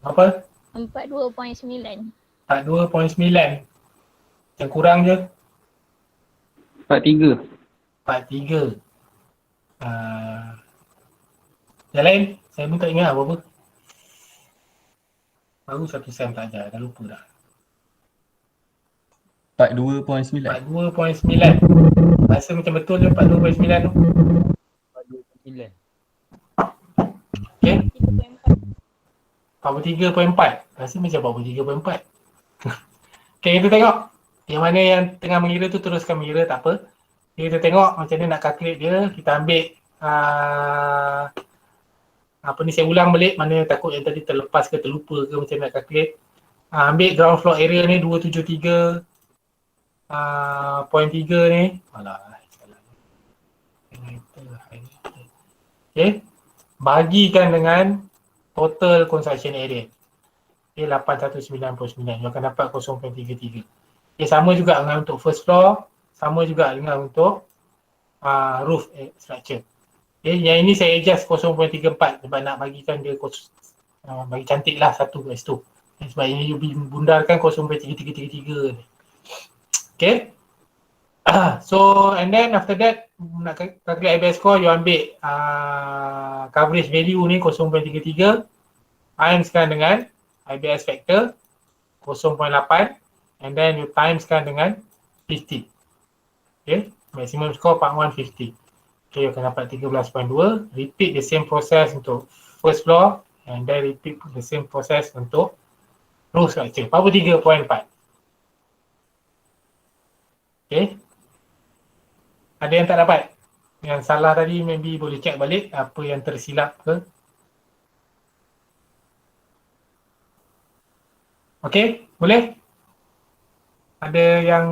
Apa? 42.9. 42.9. Yang kurang je? 43. 43. Yang lain? Saya pun tak ingat apa-apa. Baru satu sem tak ajar, dah lupa dah. 42.9. 42.9. Rasa macam betul je 42.9 tu. 42.9. Okay. 3.4. 43.4. Rasa macam 43.4. Okay, kita tengok. Yang mana yang tengah mengira tu teruskan mengira, tak apa. Okay, kita tengok macam mana nak calculate dia. Kita ambil apa ni, saya ulang balik, mana takut yang tadi terlepas ke terlupa ke macam nak calculate. Ambil ground floor area ni 273.3 ni. Alah, salah. Okay. Bagikan dengan total construction area. Okay, 899. You akan dapat 0.33. Okay, sama juga dengan untuk first floor. Sama juga dengan untuk roof structure. Okay, yang ini saya adjust 0.34 sebab nak bagikan dia bagi cantik lah satu kat situ. Sebab ini you bundarkan 0.3333 ni. Okay. So and then after that nak calculate IBS score, you ambil coverage value ni 0.33 timeskan dengan IBS factor 0.8 and then you timeskan dengan 50. Okay, maximum score part 150. Okay, you akan dapat 13.2. Repeat the same process untuk first floor and then repeat the same process untuk roof structure. 43.4. Okay. Ada yang tak dapat? Yang salah tadi maybe boleh check balik apa yang tersilap ke. Okay, boleh? Ada yang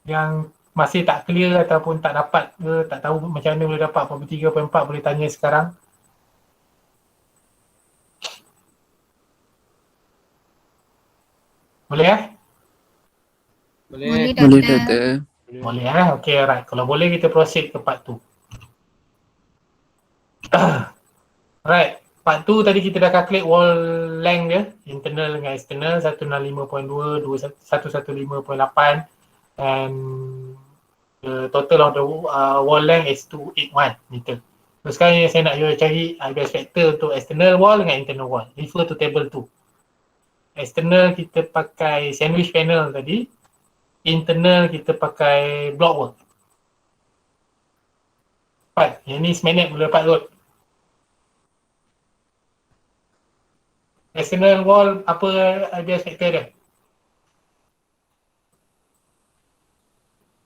yang masih tak clear ataupun tak dapat ke, tak tahu macam mana boleh dapat 43.4, boleh tanya sekarang. Boleh Boleh doktor. Boleh okay, right. Kalau boleh kita proceed ke part 2. Right, part tu tadi kita dah calculate wall length dia, internal dengan external 165.2, 115.8 and the total of the wall length is 281 meter. So sekarang yang saya nak you cari base vector untuk external wall dengan internal wall. Refer to table 2. External kita pakai sandwich panel tadi, internal kita pakai block work. Yang ni seminit boleh dapat kot. External wall apa base vector dia?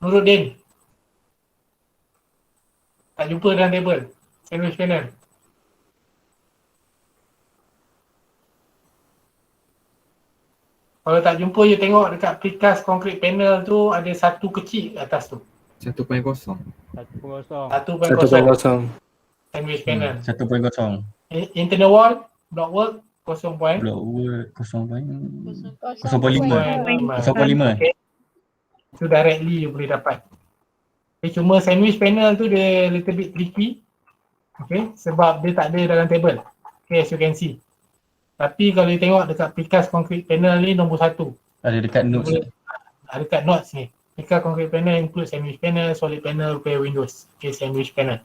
Nuruddin. Tak jumpa dalam table. Sandwich panel. Kalau tak jumpa, you tengok dekat precast concrete panel tu ada satu kecil atas tu. 1.0. 1.0. 1.0. Sandwich panel. 1.0. Internal wall, block work, 0. Block work 0.05. 0.5. 0.5. Okay. Itu directly you boleh dapat. Okay, cuma sandwich panel tu dia little bit tricky. Okay, sebab dia tak ada dalam table. Okay, as you can see. Tapi kalau you tengok dekat precast concrete panel ni nombor 1. Ada dekat notes. Ada dekat notes ni. Precast concrete panel include sandwich panel, solid panel, repair windows. Okay, sandwich panel.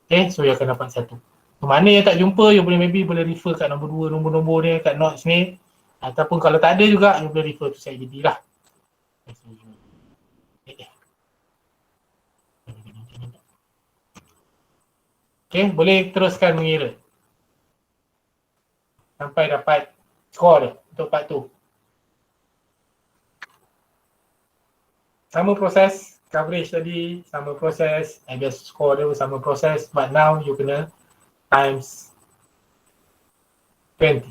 Okay, so you akan dapat 1. Mana yang tak jumpa, you boleh refer kat nombor 2, nombor-nombor dia kat notes ni. Ataupun kalau tak ada juga, you boleh refer to set GD lah. Okay, boleh teruskan mengira. Sampai dapat skor dia untuk part tu. Sama proses, coverage tadi, sama proses, I guess skor dia sama proses, but now you kena times 20.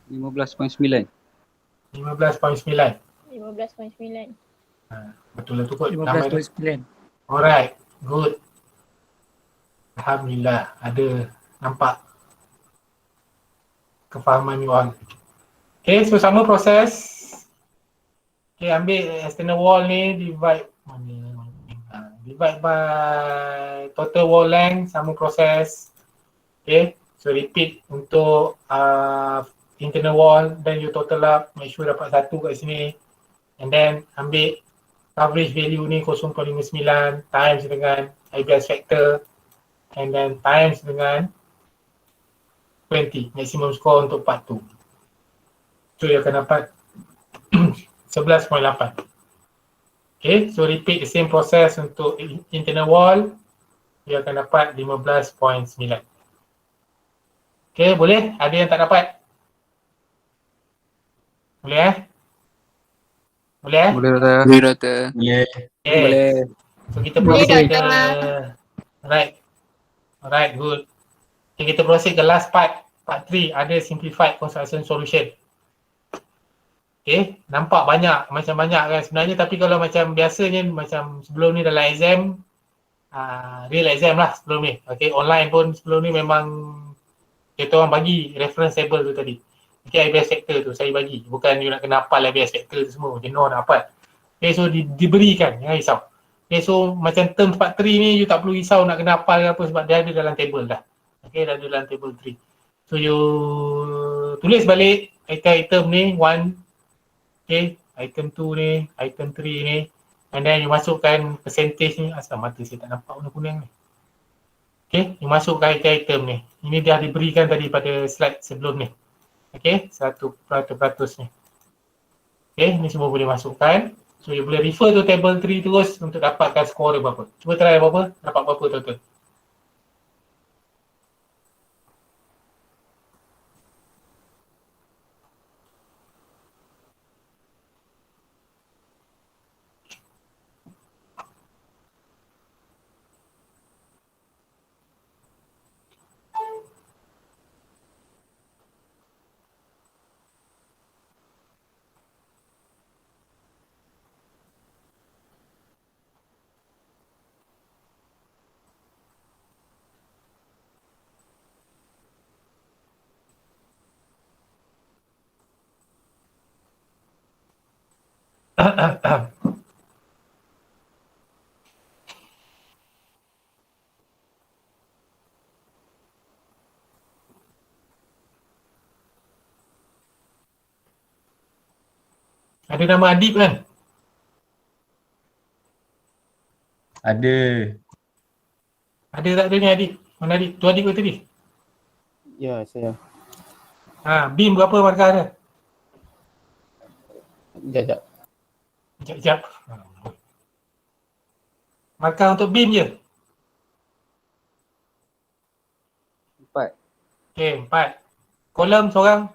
$15.9. 15.9. 15.9. Betul lah tu kot. Nama dia. 15.9. Alright, good. Alhamdulillah, ada nampak kefahaman you all. Okay, so sama proses. Okay, ambil external wall ni, divide divide by total wall length, sama proses. Okay, so repeat untuk internal wall, then you total up, make sure dapat 1 kat sini. And then ambil coverage value ni 0.59 times dengan IBS factor and then times dengan 20 maximum score untuk part 2. So you akan dapat 11.8. Okay, so repeat the same process untuk internal wall, you akan dapat 15.9. Okay, boleh? Ada yang tak dapat? Boleh Boleh Boleh Doktor. Boleh. Okay. So kita proceed ke Alright, good. Okay, kita proceed ke last part 3, ada simplified construction solution. Okay, nampak macam banyak kan sebenarnya, tapi kalau macam biasanya macam sebelum ni dalam exam, real exam lah sebelum ni. Okay, online pun sebelum ni memang kita orang bagi reference table tu tadi. Okay, IBS factor tu saya bagi. Bukan you nak kena hafal IBS factor tu semua. Jenuh nak hafal. Okay, so diberikan. Jangan risau. Okay, so macam term part 3 ni you tak perlu risau nak kena hafal ke apa sebab dia ada dalam table dah. Okay, dah ada dalam table 3. So you tulis balik item-item ni 1. Okay, item 2 ni, item 3 ni. And then you masukkan percentage ni. Asal mata saya tak nampak warna kuning ni. Okay, you masukkan item ni. Ini dah diberikan tadi pada slide sebelum ni. Okay, 1% ni. Okay, ni semua boleh masukkan. So, you boleh refer to table 3 terus untuk dapatkan skor dia berapa. Cuba try berapa, dapat berapa total. Ada nama Adib kan? Ada. Ada tak ada ni Adib? Mana Adib? Tu Adib ke tadi? Ya, saya. BIM berapa markah dia? Sekejap. Sekejap. Markah untuk BIM je? 4. Okey, 4. Kolom seorang?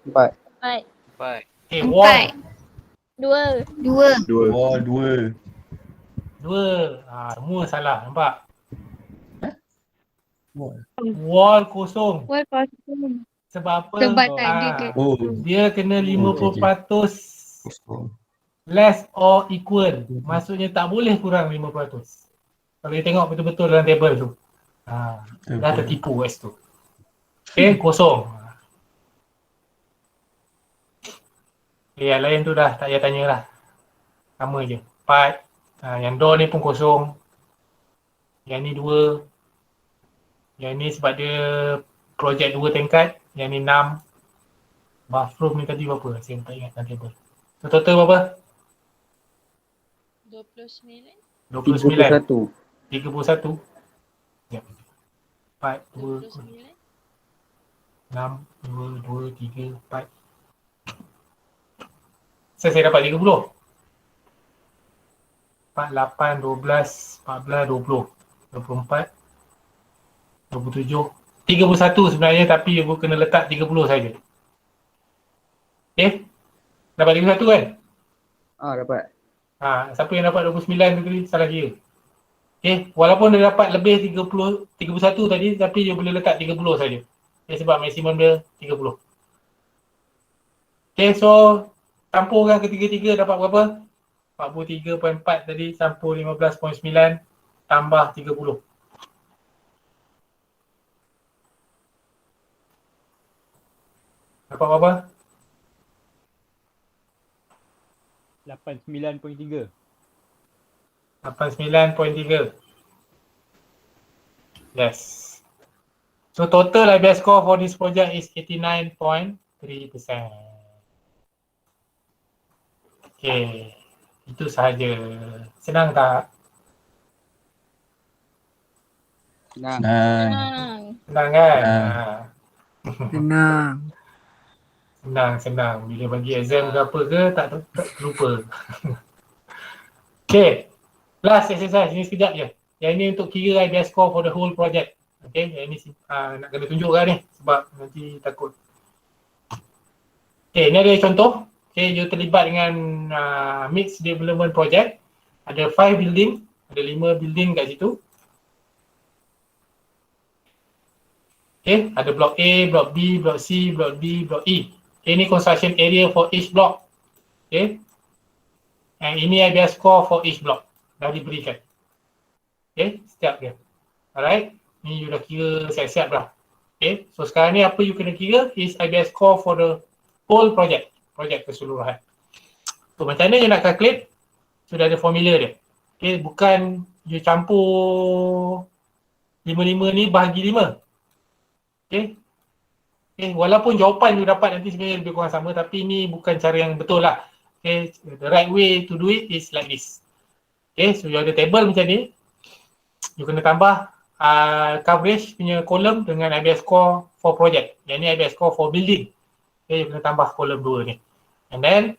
4. 4. Empat. Okey, wall? 2. 2. Wall 2. 2. Semua salah, nampak? Wall. Wall kosong. Wall kosong. Sebab apa? Sebab tak ada ke. Oh. Dia kena 50% Kosong. less or equal. Maksudnya tak boleh kurang 50%. Kalau dia tengok betul-betul dalam table tu. Dah tertipu kat situ. Okay, kosong. Okay, yang lain tu dah tak payah tanya lah. Sama je. 4. Yang door ni pun kosong. Yang ni 2. Yang ni sebab dia projek 2 tingkat. Yang ni 6. Bathroom ni tadi berapa? Saya tak ingat dalam table. So total berapa? 29. 29. 31. Sekejap. 4, 2, 6, 2, 2, 3, 4. Saya dapat 30. 4, 8, 12, 14, 20. 24, 27. 31 sebenarnya tapi ibu kena letak 30 saja. Okay? Dapat 31 kan? Dapat. Siapa yang dapat 29 tu tadi salah kira. Okay, walaupun dia dapat lebih 31 tadi tapi dia boleh letak 30 saja. Okay, sebab maksimum dia 30. Okay, so campurkan ketiga-tiga dapat berapa? 43.4 tadi campur 15.9 tambah 30. Dapat berapa? 89.3. 89.3. Yes. So total IBS score for this project is 89.3%. Okay. Itu sahaja. Senang tak? Senang. Senang kan? Tenang. Senang. Bila bagi exam ke apa ke, tak lupa. Okay. Last exercise ni sekejap je. Yang ini untuk kira IBS score for the whole project. Okay. Yang ini nak kena tunjukkan ni sebab nanti takut. Okay. Ini ada contoh. Okay. You terlibat dengan mixed development project. Ada 5 building. Ada 5 building kat situ. Okay. Ada block A, block B, block C, block D, block E. Okay, ini construction area for each block. Okay. And ini IBS score for each block. Dah diberikan. Okay, setiap dia. Alright. Ni you dah kira siap-siap dah. Okay, so sekarang ni apa you kena kira is IBS score for the whole project. Project keseluruhan. So macam mana you nak calculate? Sudah ada formula dia. Okay, bukan you campur 5-5 ni bahagi 5. Okay. Okay, walaupun jawapan you dapat nanti sebenarnya lebih kurang sama tapi ni bukan cara yang betul lah. Okay, the right way to do it is like this. Okay, so you ada table macam ni. You kena tambah coverage punya column dengan IBS score for project. Yang ni IBS score for building. Okay, you kena tambah column 2 ni. And then,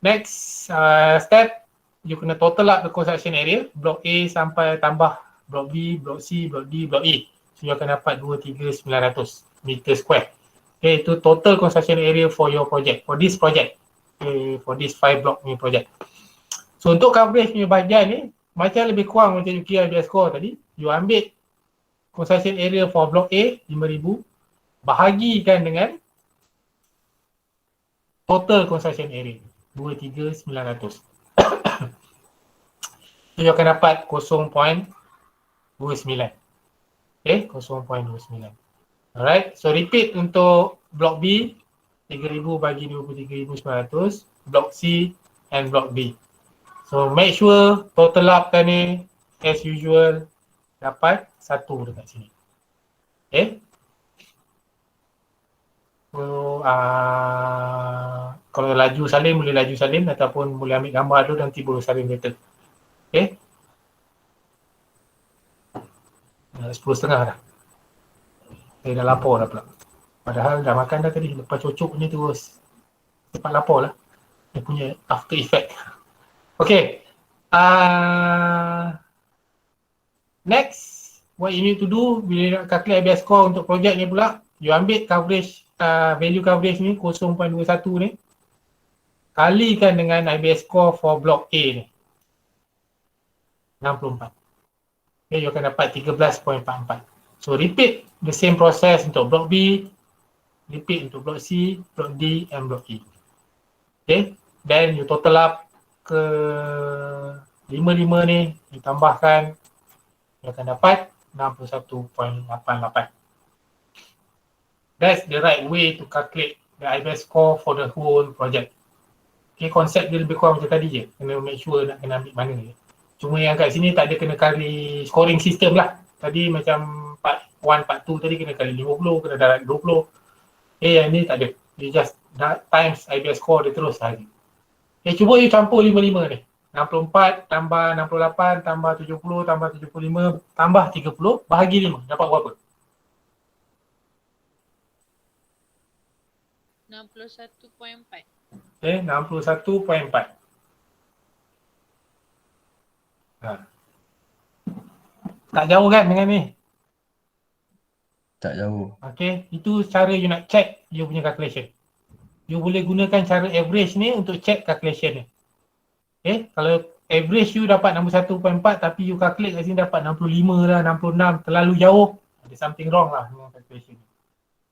next step, you kena total up the construction area. Block A sampai tambah block B, block C, block D, block E. So, you akan dapat 23,900 meter square. Okay, itu total construction area for your project, for this project. Okay, for this 5 block ni project. So, untuk coverage punya bahagian ni, macam lebih kurang macam you kira IBS score tadi. You ambil construction area for block A, 5,000. Bahagikan dengan total construction area, 23,900. So, you akan dapat 0.29. Okay, 0.29. Alright, so repeat untuk block B 3,000 bagi 23,900, Block C and Block B. So make sure total upkan ni as usual dapat 1 dekat sini. Okay. So kalau laju salin boleh laju salin ataupun boleh ambil gambar dulu nanti baru salin later. Okay. 10.30 dah. Saya dah lapar dah pula. Padahal dah makan dah tadi. Lepas cucuk ni terus cepat lapar lah. Dia punya after effect. Okay. Next, what you need to do bila nak calculate IBS score untuk projek ni pula, you ambil coverage, value coverage ni 0.21 ni, kalikan dengan IBS score for block A ni 64. Okay, you akan dapat 13.44. So repeat the same process untuk block B, repeat untuk block C, block D and block E. Okay, then you total up ke 5 ni, ditambahkan, you akan dapat 61.88. That's the right way to calculate the IBS score for the whole project. Okay, konsep dia lebih kurang macam tadi je. Kena make sure nak kena ambil mana je. Cuma yang kat sini tak ada kena kali scoring system lah. Tadi macam part 1, part 2 tadi kena kali 50, kena darat 20. Yang ni tak ada. You just times IBS score dia terus sahaja. Cuba you campur 5 ni. 64 tambah 68 tambah 70 tambah 75 tambah 30 bahagi 5. Dapat berapa? 61.4. Okay, 61.4. Tak jauh kan dengan ni? Tak jauh. Okay, itu cara you nak check you punya calculation. You boleh gunakan cara average ni untuk check calculation ni. Okay, kalau average you dapat 61.4 tapi you calculate kat sini dapat 65 lah, 66, terlalu jauh. Ada something wrong lah dengan calculation ni.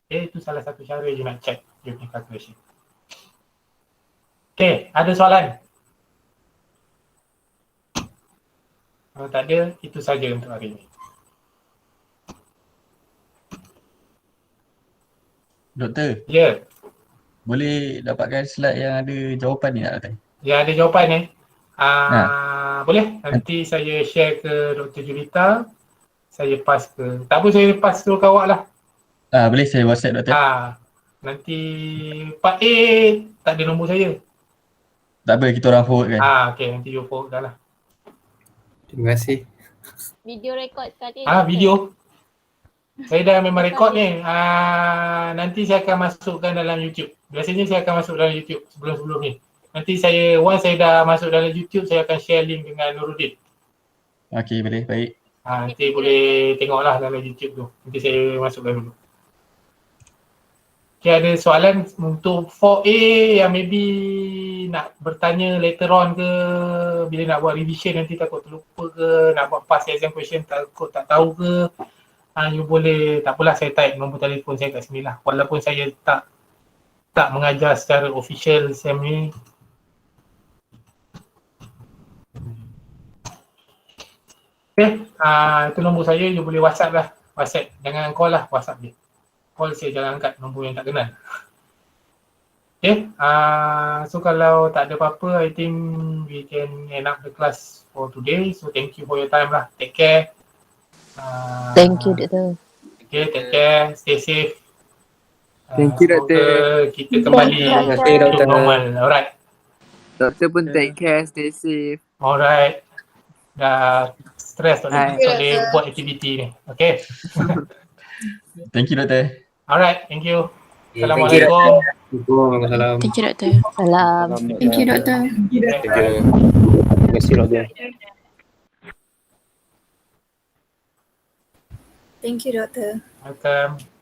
Okay, itu salah satu cara you nak check you punya calculation. Okay, ada soalan? Kalau tak ada, itu saja untuk hari ini. Doktor, Ya, boleh dapatkan slide yang ada jawapan ni tak Doktor? yang ada jawapan ni. Boleh, nanti saya share ke Dr. Julita. Saya pass ke, tak apa saya pass ke awak lah. Boleh saya WhatsApp Doktor? Nanti part A tak ada nombor saya. Tak apa, kita orang forward kan? Okay, nanti you forward dah lah. Terima kasih. Video record sekali. Video. Saya dah memang rekod ni. Nanti saya akan masukkan dalam YouTube. Biasanya saya akan masuk dalam YouTube sebelum-sebelum ni. Nanti saya, once saya dah masuk dalam YouTube, saya akan share link dengan Nuruddin. Okey, boleh. Baik. Nanti boleh tengoklah dalam YouTube tu. Nanti saya masukkan dulu. Okay, ada soalan untuk 4A yang maybe nak bertanya later on ke, bila nak buat revision nanti takut terlupa ke, nak buat past exam question takut tak tahu ke, you boleh, tak apalah saya type nombor telefon saya kat sini lah. Walaupun saya tak mengajar secara official SEM ni. Okay, itu nombor saya, you boleh WhatsApp lah. WhatsApp, jangan call lah, WhatsApp je. Call saya jangan angkat nombor yang tak kenal. Okay, so kalau tak ada apa-apa, I think we can end up the class for today. So thank you for your time lah. Take care. Thank you, Doktor. Okay, take care. Stay safe. Thank you, Doktor. Kita kembali hidup normal. Alright. Doktor pun take care, stay safe. Alright. Dah stress tak boleh buat aktiviti ni. Okay. Thank you Doktor. Alright, thank you. Okay, Assalamualaikum. Waalaikumsalam. Thank you, Doktor. Salam. Thank you, Doktor. Terima kasih Doktor. Thank you, Doktor. Welcome.